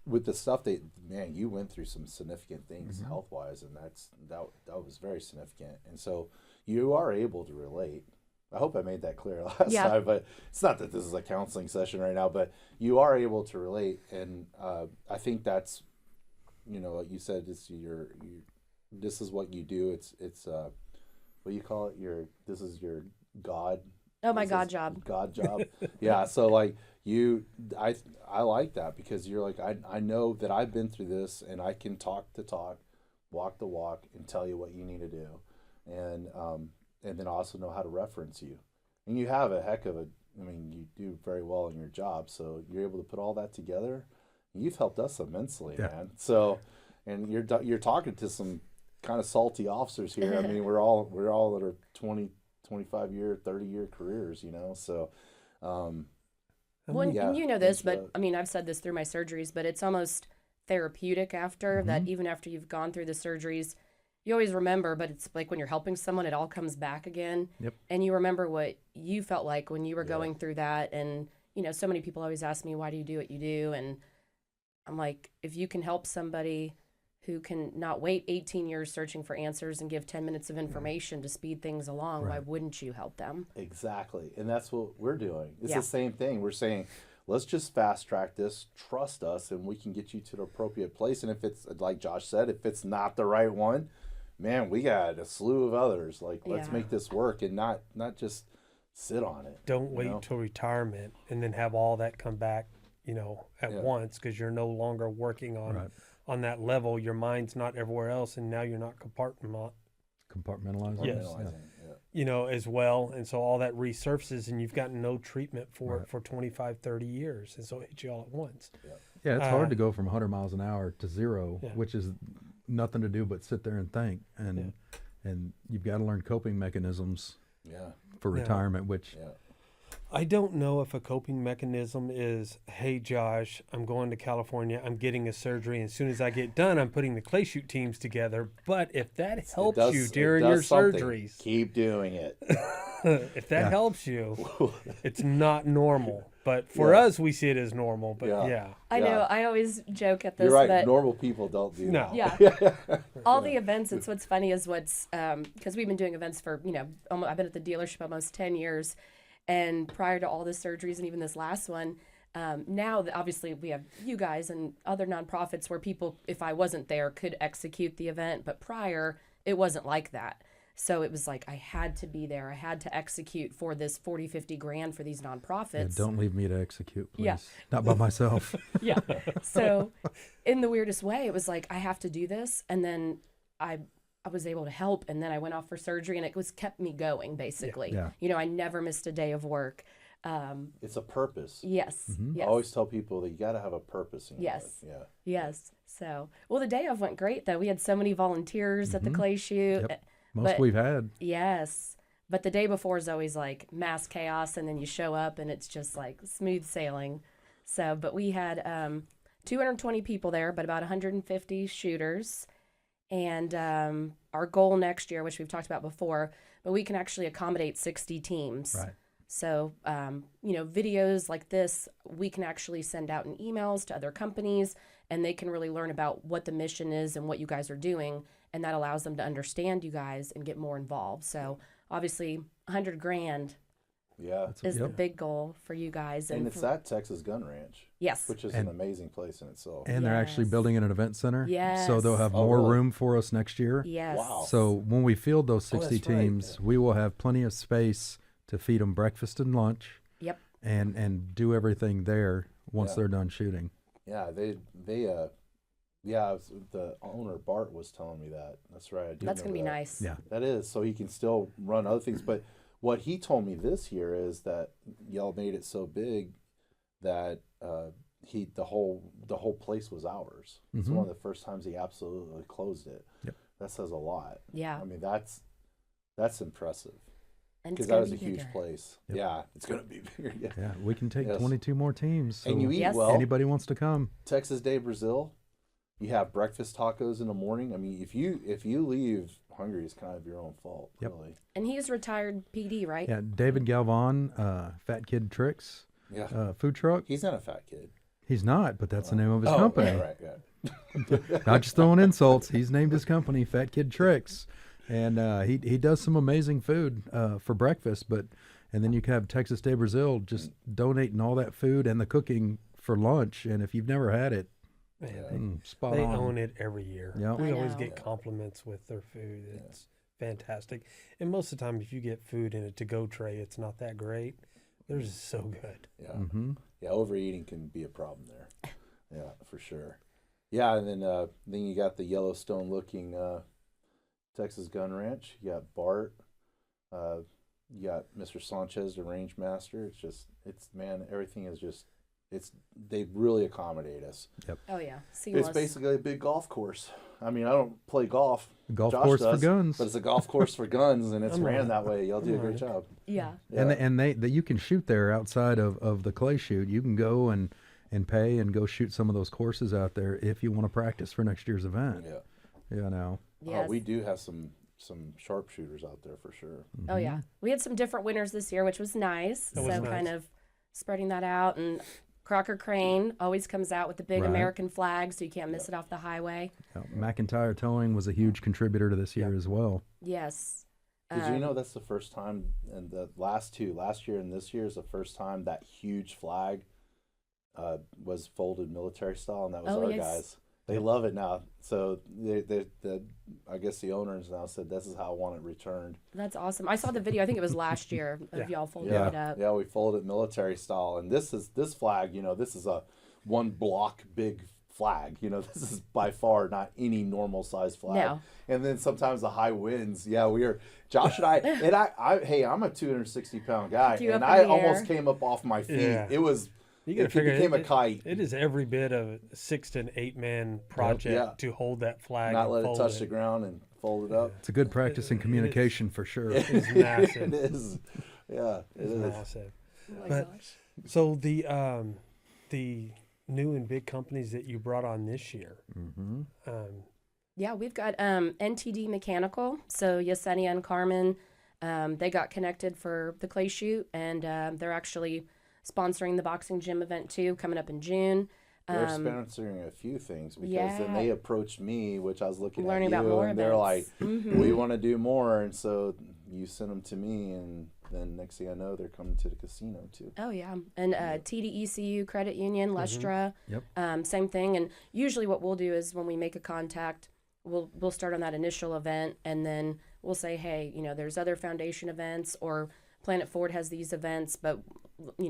with the stuff that, man, you went through some significant things health wise, and that was very significant, and so you are able to relate. I hope I made that clear last time, but it's not that this is a counseling session right now, but you are able to relate, and I think that's, you know, like you said, it's this is what you do. It's what do you call it? This is your God. Oh, my This God is job. God job. Yeah. So like I like that because you're like, I know that I've been through this and I can talk the talk, walk the walk, and tell you what you need to do. And then also know how to reference you. And you have a heck of you do very well in your job. So you're able to put all that together. You've helped us immensely, man. So, and you're talking to some kind of salty officers here. I mean, we're all that are 20, 25 year, 30-year careers, you know? So, Well, Yeah, and you know this, thanks, but I mean, I've said this through my surgeries, but it's almost therapeutic after that. Even after you've gone through the surgeries, you always remember, but it's like when you're helping someone, it all comes back again. Yep. And you remember what you felt like when you were going through that. And, you know, so many people always ask me, why do you do what you do? And I'm like, if you can help somebody who can not wait 18 years searching for answers and give 10 minutes of information to speed things along, why wouldn't you help them? exactly. And that's what we're doing. It's Yeah. the same thing. We're saying, let's just fast track this, trust us, and we can get you to the appropriate place. And if it's, like Josh said, if it's not the right one, man, we got a slew of others. Like, let's Yeah. make this work and not just sit on it. Don't you wait know? till retirement and then have all that come back, at Yeah. once, because you're no longer working on that level. Your mind's not everywhere else, and now you're not Compartmentalizing. Yes. Compartmentalizing, yeah. as well. And so all that resurfaces, and you've gotten no treatment for it for 25, 30 years. And so it hits you all at once. Yeah, it's hard to go from 100 miles an hour to zero, Yeah. which is nothing to do but sit there and think. And you've got to learn coping mechanisms Yeah. for Yeah. retirement, which Yeah. I don't know if a coping mechanism is, hey, Josh, I'm going to California. I'm getting a surgery. And as soon as I get done, I'm putting the clay shoot teams together. But if that helps you during your surgeries, Keep doing it. if that helps you, it's not normal. But for us, we see it as normal. But yeah. I know. I always joke at this, You're right. but Normal people don't do No. that. yeah, all the events. It's what's funny is because we've been doing events for I've been at the dealership almost 10 years, and prior to all the surgeries and even this last one, now that obviously we have you guys and other nonprofits where people, if I wasn't there, could execute the event, but prior it wasn't like that. So it was like I had to be there. I had to execute for this 40, 50 grand for these nonprofits. don't leave me to execute, please. Yeah. Not by myself. Yeah. So in the weirdest way, it was like, I have to do this. And then I was able to help. And then I went off for surgery, and it kept me going, basically. Yeah. I never missed a day of work. It's a purpose. Yes. Yes. I always tell people that you got to have a purpose in your Yes. life. Yeah. Yes. So, well, the day of went great, though. We had so many volunteers at the clay shoot. Yep. Most we've had. Yes. But the day before is always like mass chaos, and then you show up and it's just like smooth sailing. So, but we had 220 people there, but about 150 shooters. And our goal next year, which we've talked about before, but we can actually accommodate 60 teams. Right. So, videos like this, we can actually send out in emails to other companies, and they can really learn about what the mission is and what you guys are doing. And that allows them to understand you guys and get more involved. So obviously 100 grand Yeah. is the big goal for you guys. And it's at Texas Gun Ranch. Yes. Which is an amazing place in itself. And they're actually Yes. building an event center. Yes. So they'll have Oh, more really? room for us next year. Yes. Wow. So when we field those 60 that's right. teams, we will have plenty of space to feed them breakfast and lunch Yep. and do everything there once Yeah. they're done shooting. Yeah, Yeah, the owner Bart was telling me that. That's right. I do That's know going to be that. nice. Yeah. That is, so he can still run other things. But what he told me this year is that y'all made it so big that the whole place was ours. It's Mhm. one of the first times he absolutely closed it. Yep. That says a lot. Yeah. I mean, that's impressive And it's because that going was to a be huge bigger. place. Yep. Yeah, it's gonna be bigger. Yeah. Yeah, we can take Yes. 22 more teams. So And you eat Yes. well. anybody wants to come. Texas Day Brazil. You have breakfast tacos in the morning. I mean, if you leave hungry, it's kind of your own fault, Yep. really. And he's retired PD, right? Yeah, David Galvan, Fat Kid Tricks, Yeah, food truck. he's not a fat kid. He's not, but that's the name of his Oh, company. right, yeah. Not just throwing insults. He's named his company Fat Kid Tricks, and he does some amazing food for breakfast. And then you can have Texas Day Brazil just donating all that food and the cooking for lunch. And if you've never had it, Man, spot they on. own it every year. Yep. We I always know. get compliments with their food. It's fantastic. And most of the time, if you get food in a to-go tray, it's not that great. Theirs is so good. Yeah, Mm-hmm. yeah. Overeating can be a problem there. Yeah, for sure. Yeah, and then you got the Yellowstone-looking Texas Gun Ranch. You got Bart. You got Mr. Sanchez, the range master. Man, everything is just. They really accommodate us. Oh, yeah. Seamless. It's basically a big golf course. I mean, I don't play golf. Golf Josh course for does, guns. But it's a golf course for guns, and it's I'm ran running. that way. Y'all do a I'm great running. job. Yeah. Yeah. And they you can shoot there outside of the clay shoot. You can go and pay and go shoot some of those courses out there if you want to practice for next year's event. Yeah. You know. Yes. Oh, we do have some sharpshooters out there for sure. Oh, yeah. We had some different winners this year, which was nice. That was so nice. kind of spreading that out. And Crocker Crane always comes out with the big Right. American flag, so you can't miss it off the highway. McIntyre Towing was a huge contributor to this year as well. Yes. Did you know that's the first time, and the last year and this year is the first time that huge flag was folded military style, and that was Oh, our yes. guys. They love it now. So I guess the owners now said this is how I want it returned. That's awesome. I saw the video. I think it was last year of Yeah. y'all folding Yeah, it up. yeah, we folded military style, and this flag. This is a one block big flag. This is by far not any normal size flag. No. And then sometimes the high winds. Yeah, Josh and I, and hey, I'm a 260-pound guy, You and up in I the almost air. came up off my feet. Yeah. It was. You got to It figure became a kite. It is every bit of a 6 to 8 man project Yeah. to hold that flag. Not and let it fold touch the ground and fold it up. It's a good practice in communication for sure. It's massive. It is. Yeah, it It's is. massive. Oh my But- gosh. So the new and big companies that you brought on this year, Mm-hmm. Yeah, we've got NTD Mechanical. So Yesenia and Carmen, they got connected for the clay shoot, and they're actually sponsoring the boxing gym event too, coming up in June. They're sponsoring a few things because then yeah. they approached me, which I was looking Learning at you, about more and they're like, events. Mhm. "We want to do more," and so you sent them to me, and then next thing I know, they're coming to the casino too. Oh yeah, and TDECU Credit Union, Lestra, Yep. same thing. And usually, what we'll do is when we make a contact, we'll start on that initial event, and then we'll say, hey, there's other foundation events, or Planet Ford has these events, but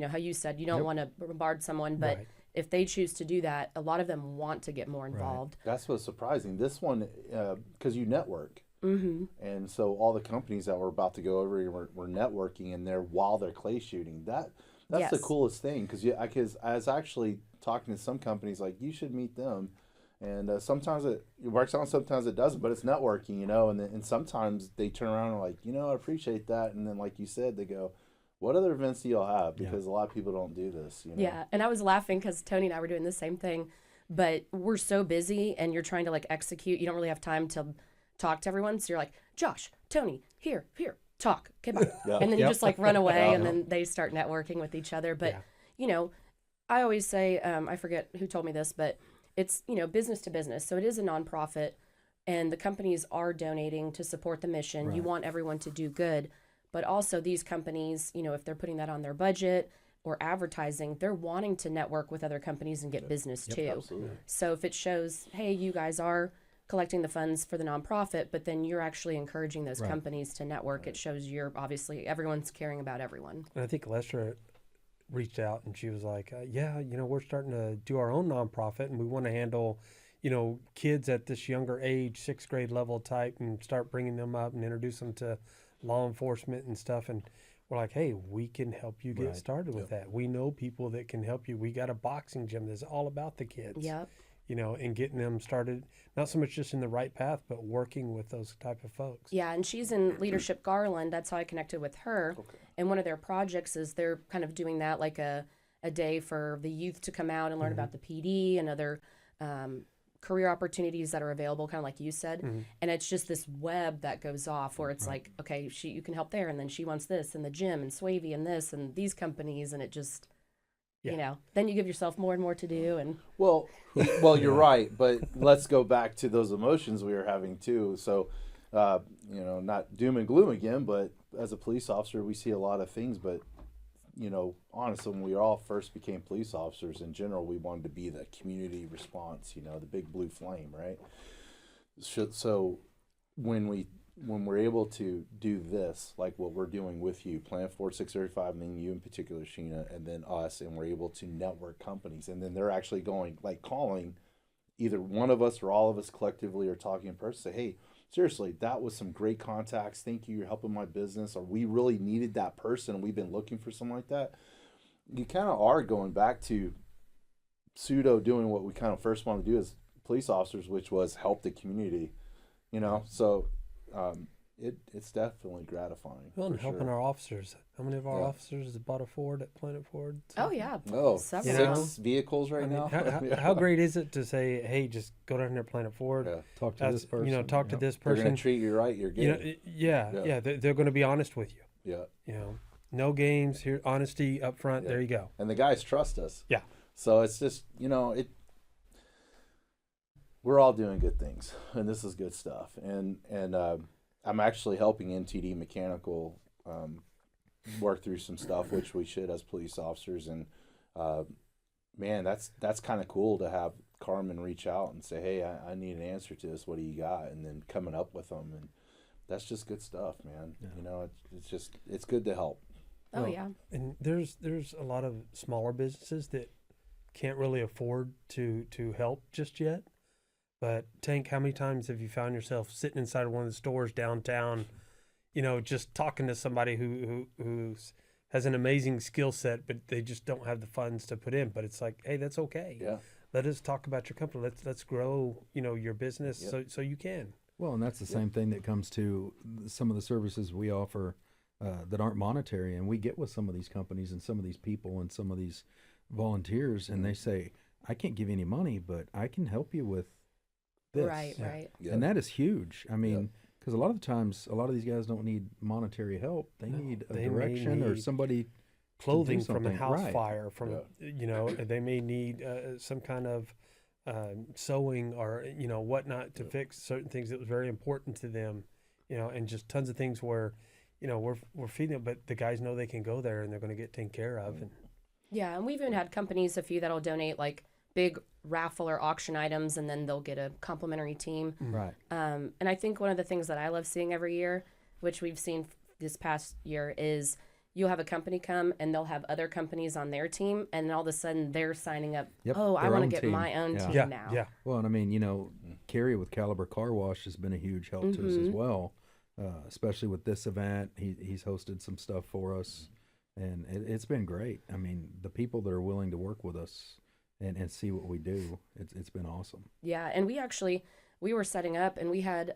how you said you don't Yep. want to bombard someone, but Right. if they choose to do that, a lot of them want to get more involved. That's what's surprising. This one, because you network, Mm-hmm. and so all the companies that we're about to go over, we're networking in there while they're clay shooting. That's the Yes. coolest thing because I was actually talking to some companies like you should meet them. And sometimes it works out, sometimes it doesn't. But it's networking, And sometimes they turn around and are like, I appreciate that. And then, like you said, they go, "What other events do y'all have?" Because a lot of people don't do this. Yeah, and I was laughing because Tony and I were doing the same thing, but we're so busy, and you're trying to execute. You don't really have time to talk to everyone, so you're like, Josh, Tony, here, talk, okay, bye. Yeah. And then you Yep. just run away, Yeah. and then they start networking with each other. But Yeah. I always say, I forget who told me this, but it's business to business, so it is a nonprofit, and the companies are donating to support the mission. You want everyone to do good, but also these companies, if they're putting that on their budget or advertising, they're wanting to network with other companies and get business too. Absolutely. So if it shows, hey, you guys are collecting the funds for the nonprofit, but then you're actually encouraging those companies to network, it shows you're obviously everyone's caring about everyone. And I think Lestra reached out and she was like, we're starting to do our own nonprofit and we want to handle, kids at this younger age, 6th grade level type, and start bringing them up and introduce them to law enforcement and stuff. And we're like, hey, we can help you get Right. started with that. We know people that can help you. We got a boxing gym that's all about the kids. Yep. And getting them started, not so much just in the right path, but working with those type of folks. Yeah, and she's in Leadership Garland. That's how I connected with her. Okay. And one of their projects is they're kind of doing that, like a day for the youth to come out and learn about the PD and other career opportunities that are available, kind of like you said. And it's just this web that goes off where it's like, okay, you can help there, and then she wants this, and the gym, and Swavey, and this, and these companies, and it just, then you give yourself more and more to do. And Well, you're right, but let's go back to those emotions we were having too. So, not doom and gloom again, but as a police officer, we see a lot of things. But, honestly, when we all first became police officers, in general, we wanted to be the community response, the big blue flame, right? So when we're able to do this, like what we're doing with you, Plan 4635, and then you in particular, Sheena, and then us, and we're able to network companies, and then they're actually going, like, calling either one of us or all of us collectively, or talking in person, say, hey, seriously, that was some great contacts. Thank you. You're helping my business. Or we really needed that person. We've been looking for something like that. You kind of are going back to pseudo doing what we kind of first want to do as police officers, which was help the community, So it's definitely gratifying. Well, and for helping sure. our officers. How many of our officers have bought a Ford at Planet Ford? oh yeah, Oh, several. 6 vehicles right now. How great is it to say, hey, just go down there, Planet Ford. Yeah. Talk to this person. Talk to this They're person. going to treat you right. You're good. They're going to be honest with you. Yeah. No games here, honesty up front. Yeah. There you go. And the guys trust us. Yeah. So it's just, we're all doing good things, and this is good stuff. And I'm actually helping NTD Mechanical work through some stuff, which we should as police officers. And man, that's kind of cool to have Carmen reach out and say, hey, I need an answer to this. What do you got? And then coming up with them, and that's just good stuff, man. Yeah. It's good to help. Oh yeah. And there's a lot of smaller businesses that can't really afford to help just yet. But Tank, how many times have you found yourself sitting inside of one of the stores downtown, just talking to somebody who has an amazing skill set, but they just don't have the funds to put in? But it's like, hey, that's okay. Yeah. Let us talk about your company. Let's grow, your business so you can. Well, and that's the same thing that comes to some of the services we offer that aren't monetary. And we get with some of these companies and some of these people and some of these volunteers, and they say, I can't give you any money, but I can help you with this. Right. Yeah. And that is huge. I mean, because a lot of the times, a lot of these guys don't need monetary help. They need a they may direction or need somebody clothing do from a something. house Right. fire, from they may need some kind of sewing or whatnot to fix certain things that was very important to them, and just tons of things where we're feeding them, but the guys know they can go there and they're going to get taken care of. And Yeah, and we've even had companies, a few that'll donate like big raffle or auction items, and then they'll get a complimentary team. right. And I think one of the things that I love seeing every year, which we've seen this past year, is you'll have a company come and they'll have other companies on their team, and all of a sudden they're signing up. Yep, Oh, I their want to own get team. my own Yeah. team now. yeah. Well, and I mean, Kerry with Caliber Car Wash has been a huge help to us as well, especially with this event. He's hosted some stuff for us, and it's been great. I mean, the people that are willing to work with us and see what we do, it's been awesome. Yeah, and we were setting up, and we had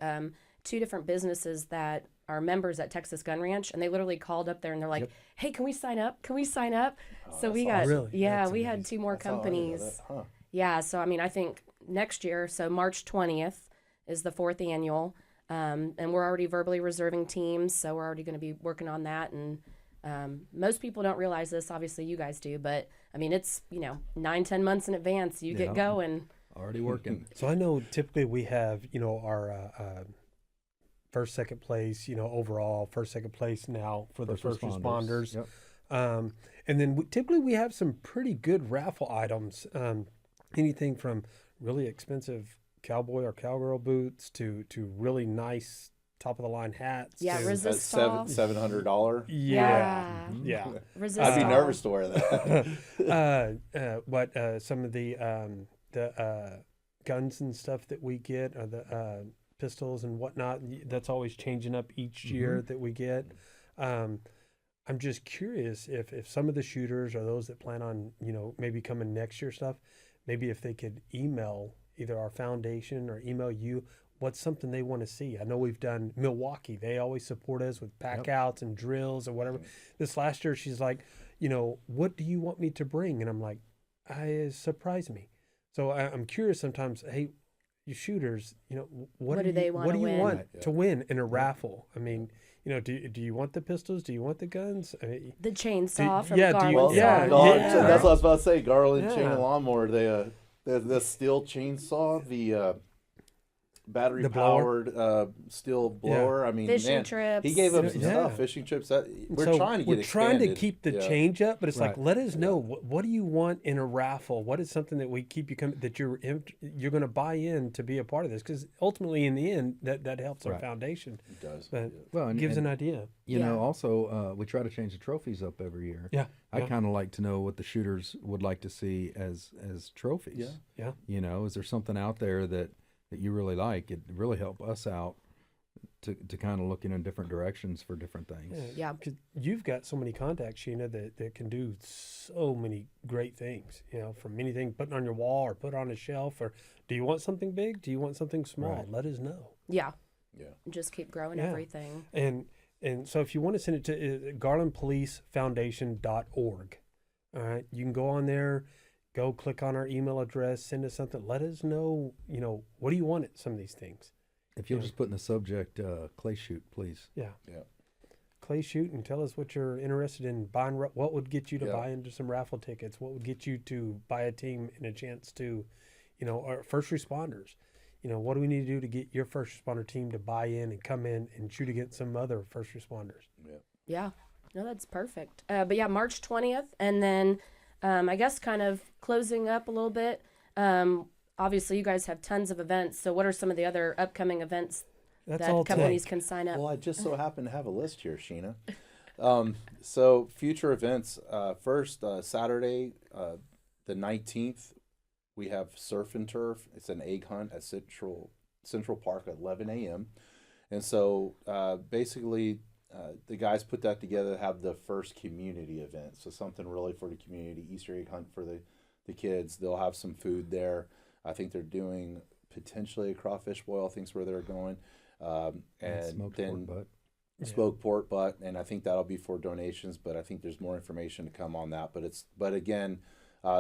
2 different businesses that are members at Texas Gun Ranch, and they literally called up there and they're like, "Hey, can we sign up? Can we sign up?" So we got, Really? yeah, we had 2 more That's all I know companies. that, huh? Yeah, so I mean, I think next year, so March 20th is the 4th annual, and we're already verbally reserving teams, so we're already going to be working on that. And most people don't realize this, obviously you guys do, but I mean, it's 9-10 months in advance you get going. Already working. So I know typically we have, our first, second place, overall first, second place now for the first responders. Yep. And then typically we have some pretty good raffle items. Anything from really expensive cowboy or cowgirl boots to really nice top of the line hats. Yeah, to, resist- That's $700. yeah. Resist I'd be all. nervous to wear that. But some of the guns and stuff that we get, or the pistols and whatnot, that's always changing up each year that we get. I'm just curious if some of the shooters or those that plan on, maybe coming next year stuff, maybe if they could email either our foundation or email you what's something they want to see. I know we've done Milwaukee. They always support us with pack outs and drills or whatever. This last year, she's like, what do you want me to bring? And I'm like, surprise me. So I'm curious sometimes, hey, you shooters, what do you want to win in a raffle? I mean, do you want the pistols? Do you want the guns? I mean, The chainsaw from yeah, Garland. yeah. That's what I was about to say. Garland chain and lawnmower. The steel chainsaw, the battery powered steel blower. I mean, fishing trips. he gave up some stuff. Fishing trips. We're trying to get trying to keep the change up, but it's Right. like, let us know what do you want in a raffle? What is something that we keep you coming, that you're going to buy in to be a part of this? Because ultimately, in the end, that helps our foundation. It does. But Well, it gives an idea. You know, also we try to change the trophies up every year. Yeah. I kind of like to know what the shooters would like to see as trophies. Yeah. Is there something out there that you really like? It really help us out to kind of look in different directions for different things. Yeah. Because you've got so many contacts, Sheena, that can do so many great things, from anything putting on your wall or put on a shelf, or do you want something big? Do you want something small? Right. Let us know. Yeah. Yeah. Just keep growing everything. And so if you want to send it to garlandpolicefoundation.org, all right, you can go on there, go click on our email address, send us something. Let us know, what do you want at some of these things? If you'll just put in the subject clay shoot, please. Yeah. Yeah. Clay shoot, and tell us what you're interested in buying. What would get you to buy into some raffle tickets? What would get you to buy a team and a chance to, our first responders? What do we need to do to get your first responder team to buy in and come in and shoot against some other first responders? Yeah. No, that's perfect. But yeah, March 20th. And then I guess kind of closing up a little bit. Obviously, you guys have tons of events. So what are some of the other upcoming events that companies can sign up? Well, I just so happen to have a list here, Sheena. So future events. First, Saturday, the 19th, we have Surf and Turf. It's an egg hunt at Central Park at 11 a.m. And so basically, the guys put that together to have the first community event. So something really for the community, Easter egg hunt for the kids. They'll have some food there. I think they're doing potentially a crawfish boil, I think's where they're going. And smoked then pork butt. smoked pork butt, and I think that'll be for donations, but I think there's more information to come on that. But again,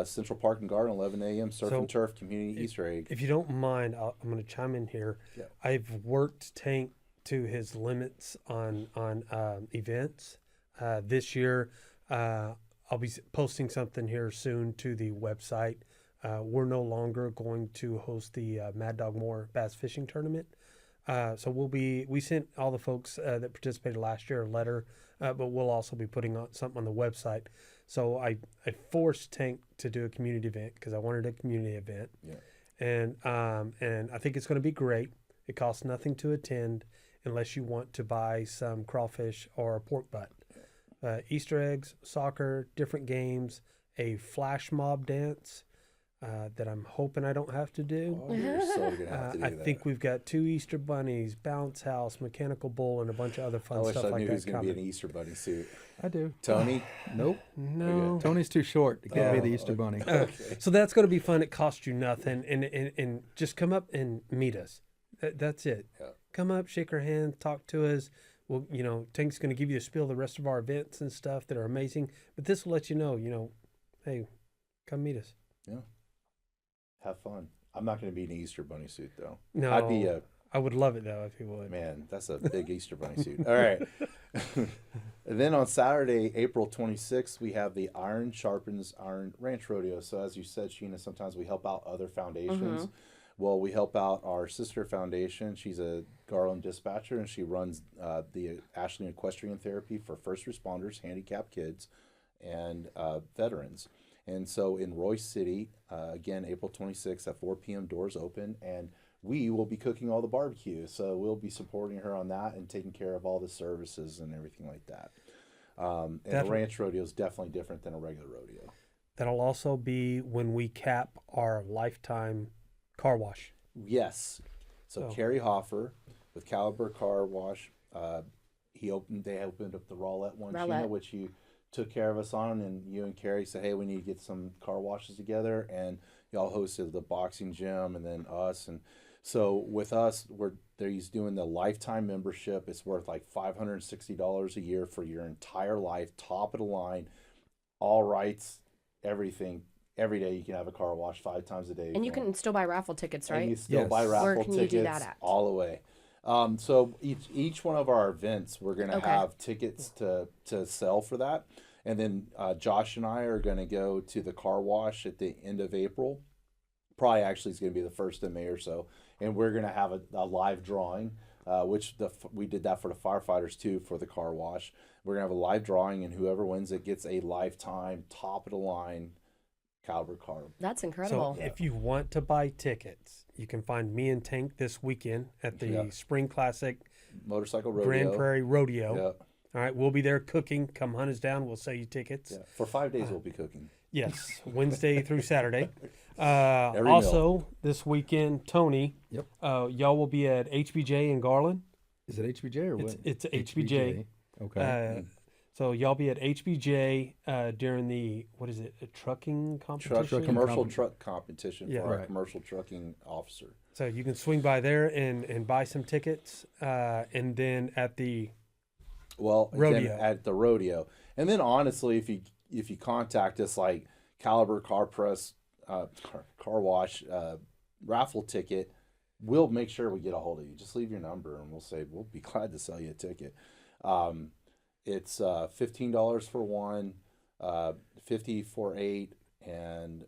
Central Park and Garden, 11 a.m. Surf and Turf Community Easter egg. If you don't mind, I'm going to chime in here. Yeah. I've worked Tank to his limits on events. This year, I'll be posting something here soon to the website. We're no longer going to host the Mad Dog Moore Bass Fishing Tournament. So we sent all the folks that participated last year a letter, but we'll also be putting on something on the website. So I forced Tank to do a community event because I wanted a community event. Yeah. And I think it's going to be great. It costs nothing to attend unless you want to buy some crawfish or a pork butt. Easter eggs, soccer, different games, a flash mob dance that I'm hoping I don't have to do. Oh, you're so gonna have to do I that. think we've got 2 Easter bunnies, bounce house, mechanical bull, and a bunch of other I fun wish stuff I like knew that who's going to be in coming. an Easter Bunny suit. I do. Tony? Nope. No. Tony's too short. It can't be the Easter okay. Bunny. Okay. So that's going to be fun. It costs you nothing, and just come up and meet us. That's it. Yeah. Come up, shake our hands, talk to us. Well, Tank's going to give you a spiel of the rest of our events and stuff that are amazing. But this will let you know, hey, come meet us. Yeah. Have fun. I'm not going to be in an Easter Bunny suit, though. No, I'd be a I would love it though if you would. man. That's a big Easter Bunny suit. All right. And then on Saturday, April 26th, we have the Iron Sharpens Iron Ranch Rodeo. So as you said, Sheena, sometimes we help out other foundations. Well, we help out our sister foundation. She's a Garland dispatcher, and she runs the Ashley Equestrian Therapy for first responders, handicapped kids, and veterans. And so in Royce City, again, April 26th at 4 p.m., doors open, and we will be cooking all the barbecue. So we'll be supporting her on that and taking care of all the services and everything like that. And the ranch rodeo is definitely different than a regular rodeo. That'll also be when we cap our lifetime car wash. Yes. So Oh. Kerry Hoffer with Caliber Car Wash, they opened up the Rowlett one, Rowlett. Sheena, which you took care of us on, and you and Kerry said, hey, we need to get some car washes together, and y'all hosted the boxing gym, and then us, and so with us, he's doing the lifetime membership. It's worth like $560 a year for your entire life, top of the line, all rights, everything. Every day you can have a car wash 5 times a day. And you can still buy raffle tickets, right? And you still Yes. buy raffle Where can you tickets do that at? all the way. So each one of our events, we're going to Okay. have tickets to sell for that. And then Josh and I are going to go to the car wash at the end of April. Probably actually is going to be the 1st of May or so. And we're going to have a live drawing, which we did that for the firefighters too, for the car wash. We're going to have a live drawing, and whoever wins it gets a lifetime, top of the line Caliber car. That's So incredible. if you want to buy tickets, you can find me and Tank this weekend at the Yeah. Spring Classic Motorcycle rodeo. Grand Prairie Rodeo. Yeah. All right, we'll be there cooking. Come hunt us down. We'll sell you tickets. Yeah. For 5 days, we'll be cooking. Yes, Wednesday through Saturday. Every Also, this weekend, Tony, Yep. y'all will be at HBJ in Garland. Is it HBJ or what? It's HBJ. Okay. So y'all be at HBJ during the, what is it, a trucking competition? Commercial truck competition Yeah. for our Right. commercial trucking officer. So you can swing by there and buy some tickets. And then at the Well, again, Rodeo. at the rodeo, and then honestly, if you contact us, like Caliber Car Press, car wash, raffle ticket, we'll make sure we get a hold of you. Just leave your number, and we'll be glad to sell you a ticket. It's $15 for one, $50 for 8, and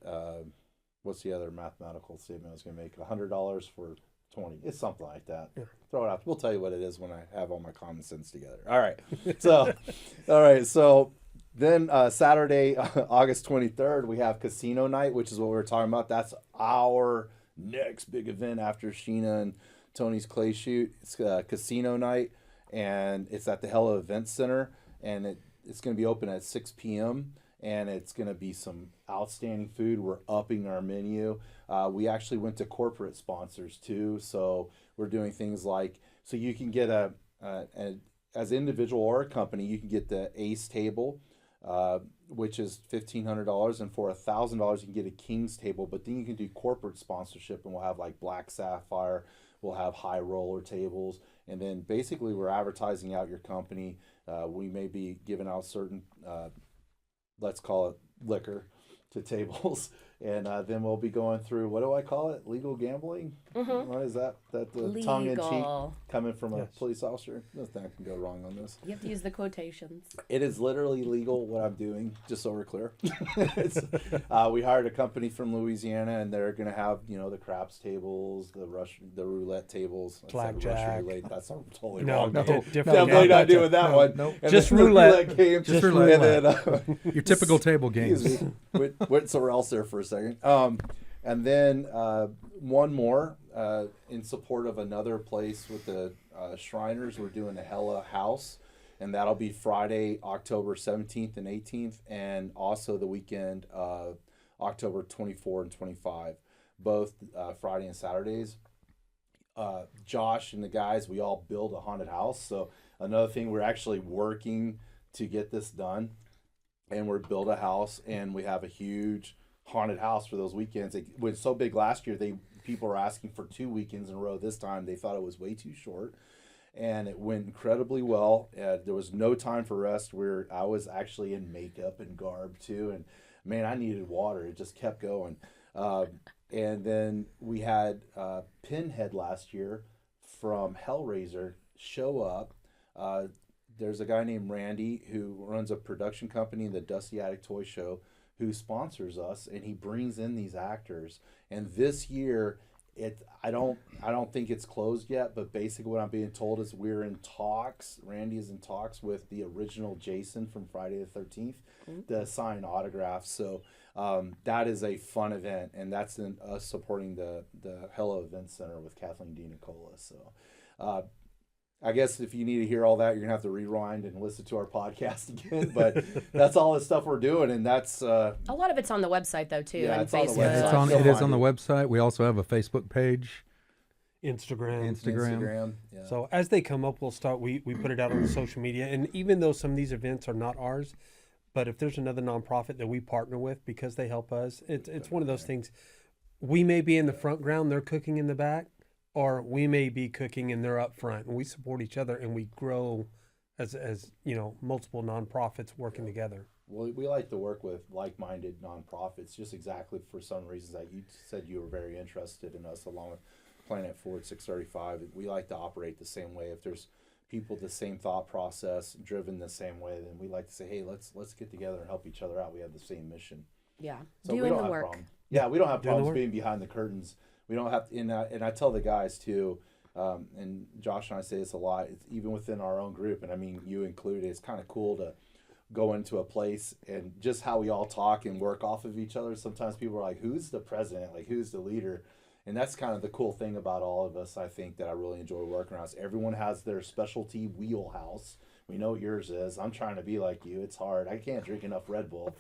what's the other mathematical statement I was going to make? $100 for 20. It's something like that. Yeah. Throw it out. We'll tell you what it is when I have all my common sense together. All right. So then Saturday, August 23rd, we have casino night, which is what we were talking about. That's our next big event after Sheena and Tony's clay shoot. It's casino night, and it's at the Hella Event Center, and it's going to be open at 6 p.m., and it's going to be some outstanding food. We're upping our menu. We actually went to corporate sponsors too, so we're doing things like, so you can get as an individual or a company, you can get the Ace table, which is $1,500, and for $1,000 you can get a King's table. But then you can do corporate sponsorship, and we'll have like Black Sapphire, we'll have high roller tables, and then basically we're advertising out your company. We may be giving out certain, let's call it liquor, to tables, and then we'll be going through, what do I call it? Legal gambling? Mm-hmm. What is that? That the tongue in cheek Legal. coming from a Yes. police officer? Nothing can go wrong on this. You have to use the quotations. It is literally legal what I'm doing, just so we're clear. We hired a company from Louisiana, and they're going to have, the craps tables, the roulette tables. I said Blackjack. Russian roulette. That's totally No, wrong. no, name. different Definitely game. not doing that one. Nope. And Just then the roulette. game. Just And roulette. then, Your typical table games. excuse me. Went somewhere else there for a second. And then one more in support of another place with the Shriners. We're doing a Hella House, and that'll be Friday, October 17th and 18th, and also the weekend of October 24 and 25, both Friday and Saturdays. Josh and the guys, we all build a haunted house. So another thing, we're actually working to get this done, and we're build a house, and we have a huge haunted house for those weekends. It was so big last year, people were asking for 2 weekends in a row. This time they thought it was way too short, and it went incredibly well. There was no time for rest. I was actually in makeup and garb too, and man, I needed water. It just kept going. And then we had Pinhead last year from Hellraiser show up. There's a guy named Randy who runs a production company, the Dusty Attic Toy Show, who sponsors us, and he brings in these actors. And this year, I don't think it's closed yet, but basically what I'm being told is we're in talks. Randy is in talks with the original Jason from Friday the 13th to sign autographs. So that is a fun event, and that's in us supporting the Hello Event Center with Kathleen D. Nicola. So I guess if you need to hear all that, you're gonna have to rewind and listen to our podcast again. But that's all the stuff we're doing, and that's A lot of it's on the website though too, Yeah, and it's on the Facebook. website. It's on. You'll It is find on the it. website. We also have a Facebook page, Instagram. Instagram. Yeah. So as they come up, we'll start. We put it out on social media, and even though some of these events are not ours, but if there's another nonprofit that we partner with because they help us, it's one of those things. We may be in the front ground, they're cooking in the back, or we may be cooking and they're up front, and we support each other and we grow as multiple nonprofits working together. Well, we like to work with like-minded nonprofits, just exactly for some reasons that you said you were very interested in us, along with Planet Forward 635. We like to operate the same way. If there's people the same thought process, driven the same way, then we like to say, hey, let's get together and help each other out. We have the same mission. Yeah, So we doing don't the have work. problem. Yeah, we don't have Doing the problems work. being behind the curtains. We don't have to, and I tell the guys too, and Josh and I say this a lot, it's even within our own group, and I mean you included, it's kind of cool to go into a place and just how we all talk and work off of each other. Sometimes people are like, who's the president? Like, who's the leader? And that's kind of the cool thing about all of us, I think, that I really enjoy working around. Is everyone has their specialty wheelhouse. We know what yours is. I'm trying to be like you. It's hard. I can't drink enough Red Bull.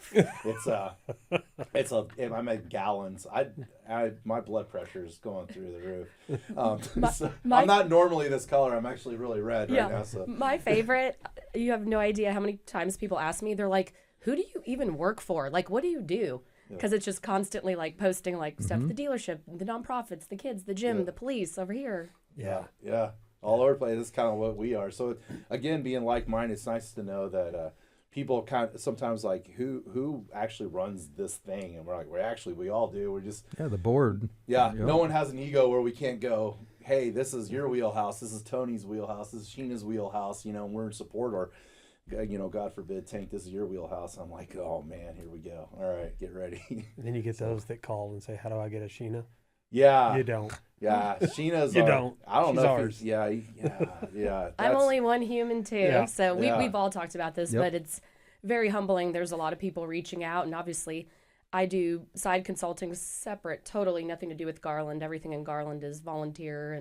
I'm at gallons. My blood pressure is going through the roof. I'm not normally this color. I'm actually really red right now. So My favorite, you have no idea how many times people ask me, they're like, who do you even work for? Like, what do you do? Because it's just constantly like posting like stuff at the dealership, the nonprofits, the kids, the gym, the police over here. Yeah. All over the place. That's kind of what we are. So again, being like-minded, it's nice to know that people kind of sometimes like who actually runs this thing, and we're like, we all do. We're just the board. No one has an ego where we can't go, hey, this is your wheelhouse, this is Tony's wheelhouse, this is Sheena's wheelhouse, and we're in support, or God forbid, Tank, this is your wheelhouse. I'm like, oh man, here we go. All right, get ready. And then you get those that call and say, how do I get a Sheena? Yeah. You don't. Yeah, Sheena's. You don't. I don't She's know. ours. Yeah. I'm only one human too. Yeah. So we've all talked about this, Yep. but it's very humbling. There's a lot of people reaching out, and obviously I do side consulting separate, totally nothing to do with Garland. Everything in Garland is volunteer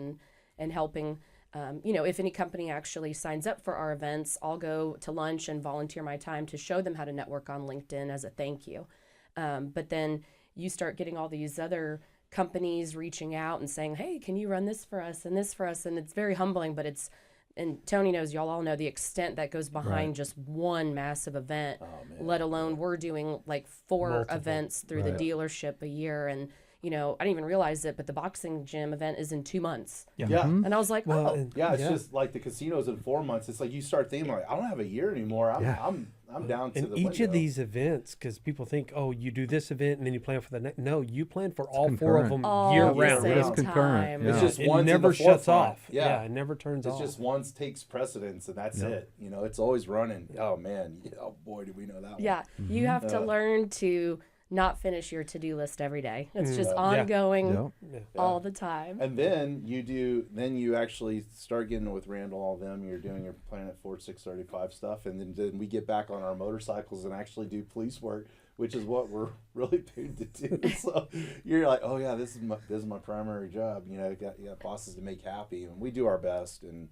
and helping. If any company actually signs up for our events, I'll go to lunch and volunteer my time to show them how to network on LinkedIn as a thank you. But then you start getting all these other companies reaching out and saying, hey, can you run this for us and this for us? And it's very humbling, but and Tony knows, y'all all know the extent that goes behind just one massive event, let alone we're doing like 4 Multiple. events through the dealership a year. And, I didn't even realize it, but the boxing gym event is in 2 months. Yeah. And I was like, Well, oh, and- Yeah, it's just like the casinos in 4 months. It's like you start thinking like, I don't have a year anymore. I'm down to And the each window. of these events, because people think, oh, you do this event and then you plan for the next. No, you plan for all 4 of concurrent. them all year the round. same It's concurrent, time. yeah. It's just It one's in never the shuts forefront. off. Yeah. It never turns It's off. just one takes precedence, and that's it. It's always running. Oh man, oh boy, do we know that one. Yeah, you have to learn to not finish your to-do list every day. It's just Yeah. ongoing Yep. all the time. And then you actually start getting with Randall, all them. You're doing your Planet Forward 635 stuff, and then we get back on our motorcycles and actually do police work, which is what we're really paid to do. So you're like, oh yeah, this is my primary job. You got bosses to make happy, and we do our best. And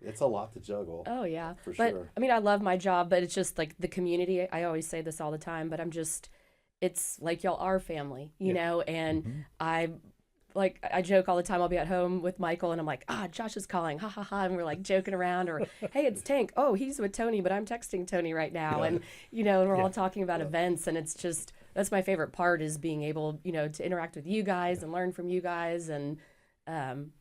it's a lot to juggle. Oh yeah, For but sure. I mean, I love my job, but it's just like the community. I always say this all the time, but it's like y'all are family, and I joke all the time. I'll be at home with Michael and I'm like, Josh is calling, ha ha ha, and we're like joking around, or hey, it's Tank. Oh, he's with Tony, but I'm texting Tony right now, and and we're all talking about events, and it's just that's my favorite part is being able to interact with you guys and learn from you guys, and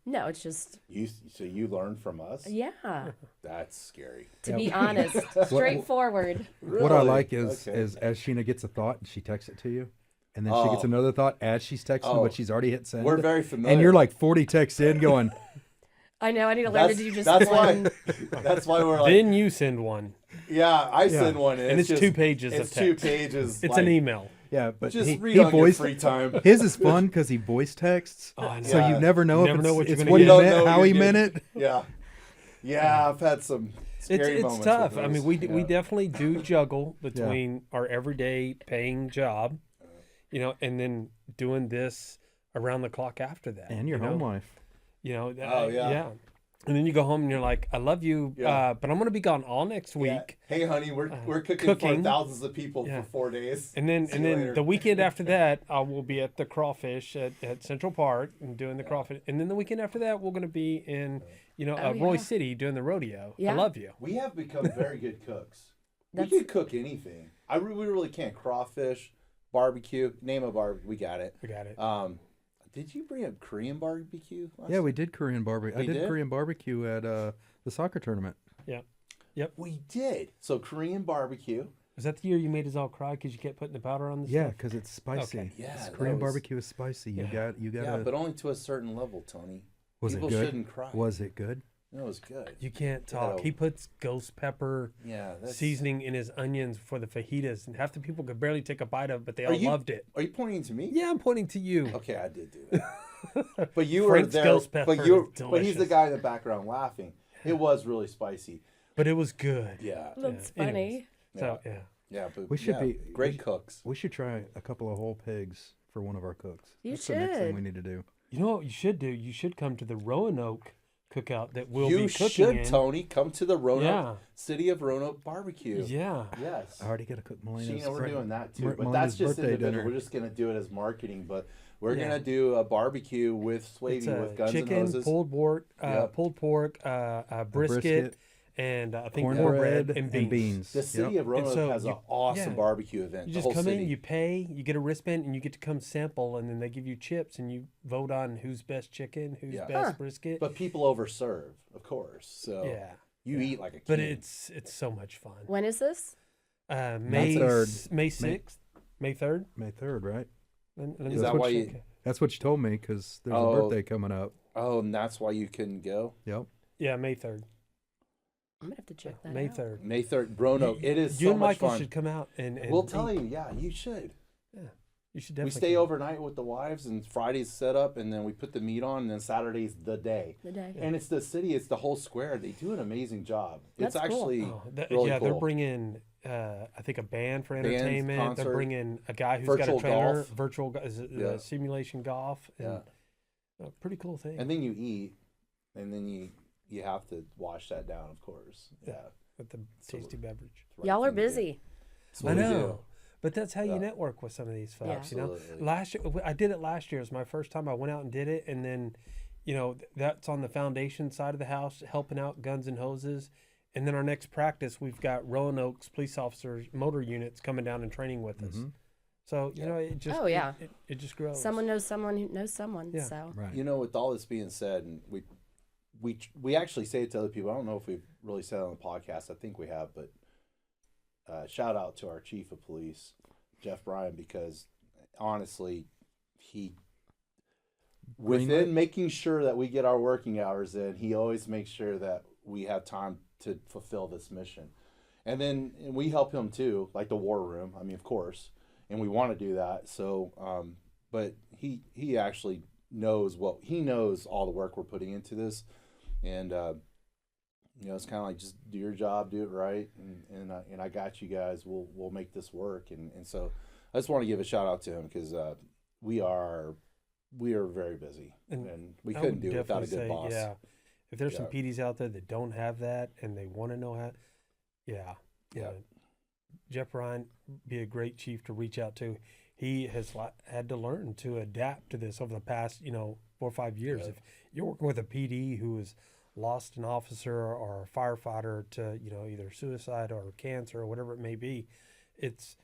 no, it's just You learn from us. yeah. That's scary. To be honest, straightforward. What I Really? like is Okay. as Sheena gets a thought and she texts it to you, and then she gets another thought as she's texting, but she's already hit send. We're very familiar. and you're like 40 texts in, going, I know. I need to learn to do just that's one. why. That's why we're like. Then you send one. I send one, And it's just 2 pages of It's 2 text. pages. It's like, an email. yeah, but Just he read on your voiced free time. his is fun because he voice texts, Oh, I know. so Yeah. you never know You if never know what it's, you're it's gonna what get. he You don't meant, know how what he you're meant getting. it. Yeah. I've had some scary It's moments. tough. with I mean, those. we definitely do juggle between our everyday paying job, and then doing this around the clock after that. And your home life. Oh yeah. And then you go home and you're like, I love you, Yeah. but I'm going to be gone all next Yeah. week. Hey, honey, we're cooking, cooking. for thousands of people Yeah. for 4 days. And then See you later. the weekend after that, I will be at the crawfish at Central Park and doing the crawfish. And then the weekend after that, we're going to be in, Roy yeah. City doing the rodeo. I Yeah. love you. We have become very good cooks. We That's- can cook anything. We really can. Crawfish, barbecue, name a bar, we got it. We got it. Did you bring up Korean barbecue? Yeah, we did Korean barbecue. I We did did? Korean barbecue at the soccer tournament. We did. So Korean barbecue. Was that the year you made us all cry because you kept putting the powder on the Yeah, stuff? because it's spicy. Okay. Yeah, It's that Korean was- barbecue is spicy. You Yeah. got Yeah, to. but only to a certain level, Tony. Was People it good? shouldn't cry. Was it good? It was good. You can't talk. Yeah. He puts ghost pepper Yeah. That's... seasoning in his onions for the fajitas, and half the people could barely take a bite of it, but they Are all you- loved it. Are you pointing to me? Yeah, I'm pointing to you. Okay, I did do that. But you Frank's were there. ghost pepper But is you. But he's the delicious. guy in the background laughing. It was really spicy. But it was good. Yeah. That's Yeah, funny. anyways. So, yeah. Yeah, but We should yeah, be- great we- cooks. We should try a couple of whole pigs for one of our cooks. You That's the next thing should. we need to do. You know what you should do? You should come to the Roanoke cookout that we'll You be cooking should, in. Tony, come to the Roanoke Yeah. City of Roanoke barbecue. Yeah. Yes. I already got to cook Melina's. Sheena, we're doing that too. But Melina's that's just birthday individual. dinner. We're just gonna do it as marketing. But we're Yeah. gonna do a barbecue with It's Swavey with guns chicken, and hoses. pulled pork, Yep. brisket, and I think cornbread, and beans. The city of Roanoke so has you- an awesome yeah. barbecue event. You the just whole come city. in, you pay, you get a wristband, and you get to come sample, and then they give you chips, and you vote on who's best chicken, who's Yeah. best brisket. But people overserve, of course. So yeah, you eat like a king. but it's so much fun. When is this? May 3rd. May 6th, May 3rd. May 3rd, right? Is that why you? That's what you told me because there's Oh. a birthday coming up. Oh, and that's why you couldn't go. Yep. Yeah, May 3rd. I'm gonna have to check that May out. 3rd. May 3rd, Roanoke. It is You so and much Michael fun. should come out and We'll eat. tell you. Yeah, you should. You should We definitely. stay come. overnight with the wives, and Friday's set up, and then we put the meat on, and then Saturday's the day. The day. And it's the city, it's the whole square. They do an amazing job. That's it's cool. actually Oh, really yeah, cool. they're bringing, I think, a band for Band, entertainment. concert, They're bringing a guy who's virtual got a trailer, golf. virtual Yeah. simulation golf. And, pretty cool thing. And then you eat, and then you have to wash that down, of course. Yeah. with the So- tasty beverage. It's the right Y'all are thing to do. busy. That's I what we know, do. but that's how Yeah. you network with some of these folks. Yeah. You know, Absolutely. last year I did it. Last year it was my first time. I went out and did it, and then, that's on the foundation side of the house, helping out Guns and Hoses. And then our next practice, we've got Roanoke's police officers, motor units coming down and training with us. Mhm. So it just Oh, yeah. it just grows. Someone knows someone who knows someone. Yeah. So Right. You know, with all this being said, and we actually say it to other people. I don't know if we've really said it on the podcast. I think we have, but shout out to our chief of police, Jeff Bryan, because honestly, he within making sure that we get our working hours in, he always makes sure that we have time to fulfill this mission. And then we help him too, like the war room. I mean, of course, and we want to do that. So, but he actually knows he knows all the work we're putting into this, and it's kind of like, just do your job, do it right, and I got you guys. We'll make this work, and so I just want to give a shout out to him because we are very busy, and we I couldn't would do it without a definitely good say, boss. Yeah, if there's some Yeah. PDs out there that don't have that and they want to know how, Yeah. Jeff Ryan be a great chief to reach out to. He has had to learn to adapt to this over the past 4 or 5 years. Yeah. If you're working with a PD who has lost an officer or a firefighter to either suicide or cancer or whatever it may be, it's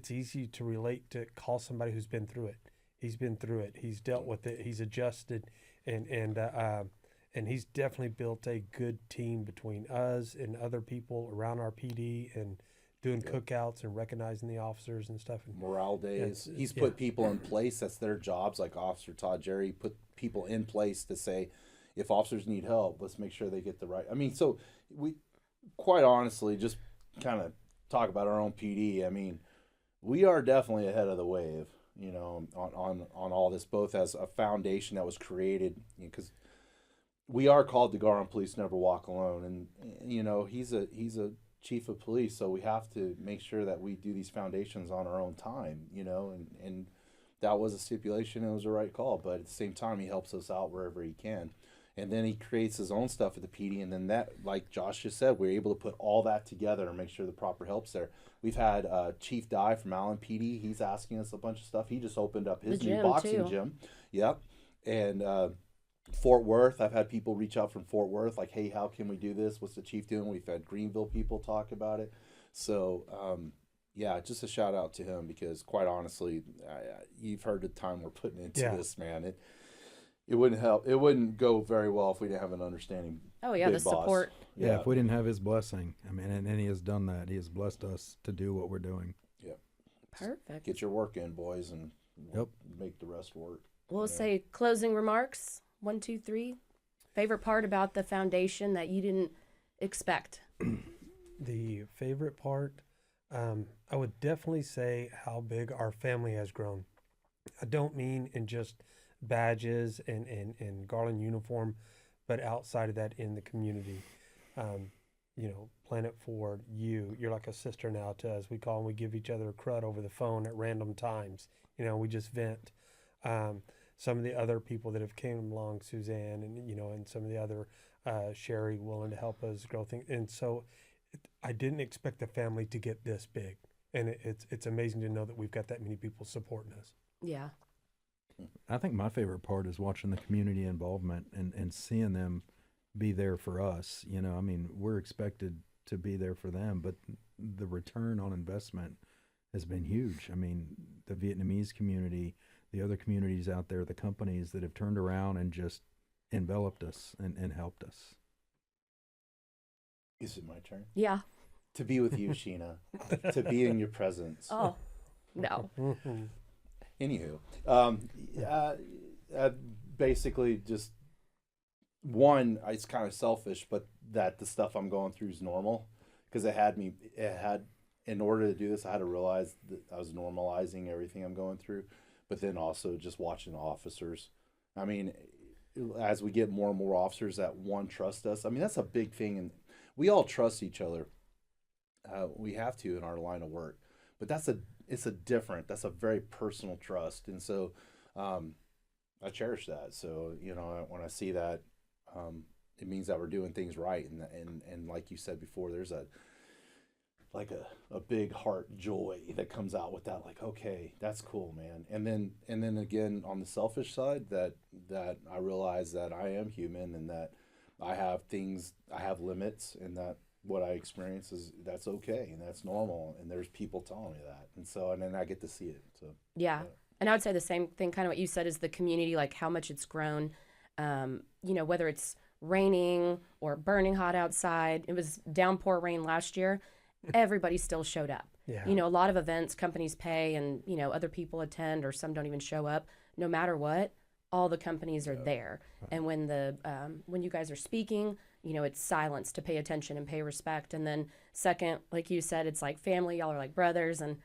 easy to relate to call somebody who's been through it. He's been through it. He's dealt with it. He's adjusted, and he's definitely built a good team between us and other people around our PD and doing cookouts and recognizing the officers and stuff. And Morale days. Yes, He's yeah. put people in place. That's their jobs. Like Officer Todd Jerry put people in place to say, if officers need help, let's make sure they get the right. I mean, so we, quite honestly, just kind of talk about our own PD. I mean, we are definitely ahead of the wave, on all this, both as a foundation that was created, because we are called the Garland Police Never Walk Alone, and he's a chief of police, so we have to make sure that we do these foundations on our own time, and that was a stipulation. It was the right call, but at the same time, he helps us out wherever he can. And then he creates his own stuff at the PD, and then that, like Josh just said, we're able to put all that together and make sure the proper help's there. We've had Chief Dye from Allen PD. He's asking us a bunch of stuff. He just opened up his new boxing gym. Yep. And Fort Worth, I've had people reach out from Fort Worth, like, hey, how can we do this? What's the chief doing? We've had Greenville people talk about it. So, yeah, just a shout out to him, because quite honestly, you've heard the time we're putting into this, man. It wouldn't help. It wouldn't go very well if we didn't have an understanding. Oh yeah, the support. Yeah, if we didn't have his blessing, I mean, and he has done that. He has blessed us to do what we're doing. Yeah. Perfect. Get your work in, boys, and make the rest work. We'll say closing remarks. 1, 2, 3. Favorite part about the foundation that you didn't expect? The favorite part, I would definitely say how big our family has grown. I don't mean in just badges and Garland uniform, but outside of that in the community. Planet Ford, you're like a sister now to us. We call and we give each other a crud over the phone at random times. We just vent. Some of the other people that have came along, Suzanne and some of the other, Sherry, willing to help us grow things. And so I didn't expect the family to get this big. And it's amazing to know that we've got that many people supporting us. Yeah. I think my favorite part is watching the community involvement and seeing them be there for us. I mean, we're expected to be there for them, but the return on investment has been huge. I mean, the Vietnamese community, the other communities out there, the companies that have turned around and just enveloped us and helped us. Is it my turn? Yeah. To be with you, Sheena. To be in your presence. Oh, no. Anywho, basically just one, it's kind of selfish, but that the stuff I'm going through is normal, because in order to do this, I had to realize that I was normalizing everything I'm going through, but then also just watching officers. I mean, as we get more and more officers that trust us, I mean, that's a big thing, and we all trust each other. We have to in our line of work, but that's a very personal trust. And so, I cherish that. So, when I see that, it means that we're doing things right. And like you said before, there's a big heart joy that comes out with that. Like, okay, that's cool, man. And then again, on the selfish side, that I realize that I am human, and that I have limits, and that what I experience that's okay, and that's normal, and there's people telling me that, and then I get to see it. So yeah. And I would say the same thing, kind of what you said, is the community, like how much it's grown. Whether it's raining or burning hot outside. It was downpour rain last year. Everybody still showed up. Yeah. A lot of events companies pay, and other people attend, or some don't even show up. No matter what, all the companies are there. And when you guys are speaking, it's silence to pay attention and pay respect. And then second, like you said, it's like family. Y'all are like brothers. And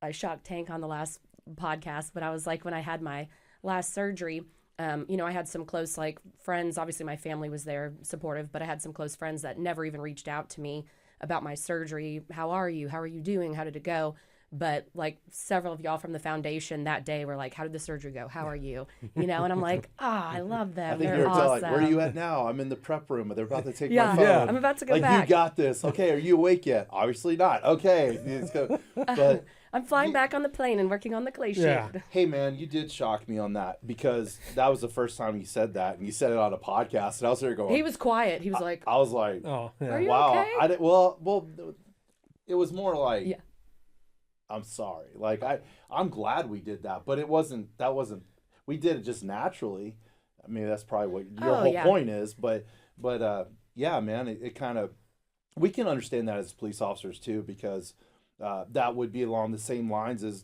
I shocked Tank on the last podcast, but I was like, when I had my last surgery, I had some close friends. Obviously my family was there supportive, but I had some close friends that never even reached out to me about my surgery. How are you? How are you doing? How did it go? But several of y'all from the foundation that day were like, how did the surgery go? How are you? And I'm like, I love them. I think They're you were awesome. where are you at now? I'm in the prep room. They're about to take my Yeah, phone. I'm about to go back. You got this. Okay, are you awake yet? Obviously not. Okay, let's go. But I'm flying back on the plane and working on the clay sheet. Yeah. hey, man, you did shock me on that, because that was the first time you said that, and you said it on a podcast, and I was there going. He was quiet. He was like, I was like, Oh, yeah. Are you wow. okay? I did, well, it was more like, Yeah. I'm sorry. I'm glad we did that, but that wasn't, we did it just naturally. I mean, that's probably what your whole point is, but yeah, man, it kind of, we can understand that as police officers too, because that would be along the same lines as,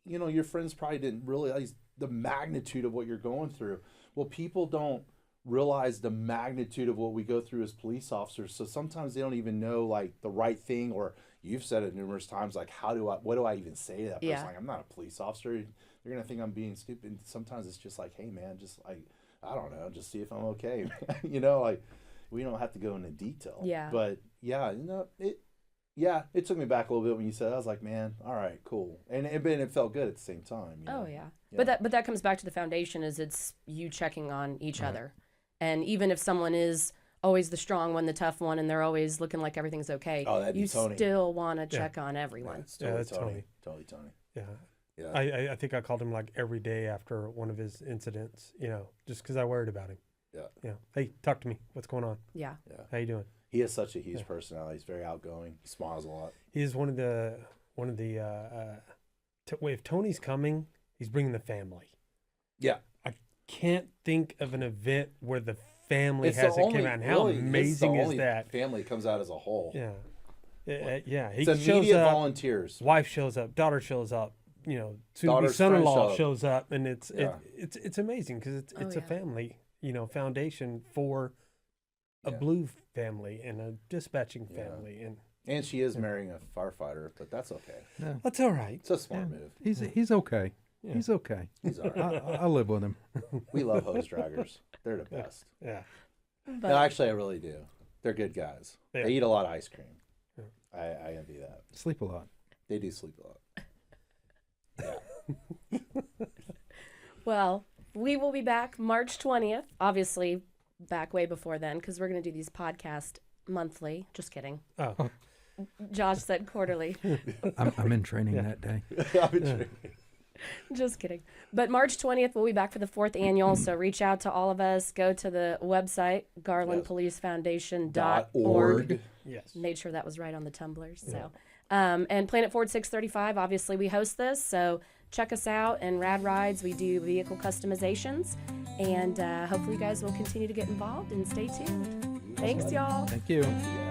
your friends probably didn't realize the magnitude of what you're going through. Well, people don't realize the magnitude of what we go through as police officers. So sometimes they don't even know the right thing, or you've said it numerous times, what do I even say to that person? Yeah. I'm not a police officer. They're going to think I'm being stupid. Sometimes it's just hey man, just I don't know, just see if I'm okay. we don't have to go into detail. Yeah. But yeah, it took me back a little bit when you said, I was like, man, all right, cool. And it felt good at the same time. Oh yeah. But that comes back to the foundation, is it's you checking on each other. And even if someone is always the strong one, the tough one, and they're always looking like everything's okay, Oh, that'd be you Tony. still want to check on everyone. It's totally that's Tony. Totally Tony. Yeah. Yeah. I think I called him like every day after one of his incidents, just because I worried about him. Yeah. Hey, talk to me. What's going on? Yeah. How you doing? He has such a huge personality. He's very outgoing. He smiles a lot. He is one of the if Tony's coming, he's bringing the family. Yeah. I can't think of an event where the family It's the hasn't only, come out. And how really, it's the amazing is only that? family comes out as a whole. Yeah. Yeah. He It's shows immediate up. volunteers. Wife shows up. Daughter shows up. Soon to be Daughter's son-in-law friend shows up, and it's Yeah. it's amazing because it's a yeah. family, foundation for a blue family and a dispatching family, And she is marrying a firefighter, but that's okay. that's all right. It's a smart move. He's okay. Yeah. He's okay. He's all right. I live with him. We love hose draggers. They're the best. Yeah. But No, actually, I really do. They're good guys. Yeah. They eat a lot of ice cream. Yeah. I envy that. Sleep a lot. They do sleep a lot. well, we will be back March 20th. Obviously, back way before then because we're going to do these podcasts monthly. Just kidding. Oh. Josh said quarterly. I'm in training that day. Just kidding. But March 20th, we'll be back for the 4th annual. So reach out to all of us. Go to the website, garlandpolicefoundation.org. Yes. Made sure that was right on the tumblers. So, and Planet Ford 635, obviously we host this. So check us out. And Rad Rides, we do vehicle customizations. And hopefully you guys will continue to get involved and stay tuned. Thanks, y'all. Thank you. Yeah.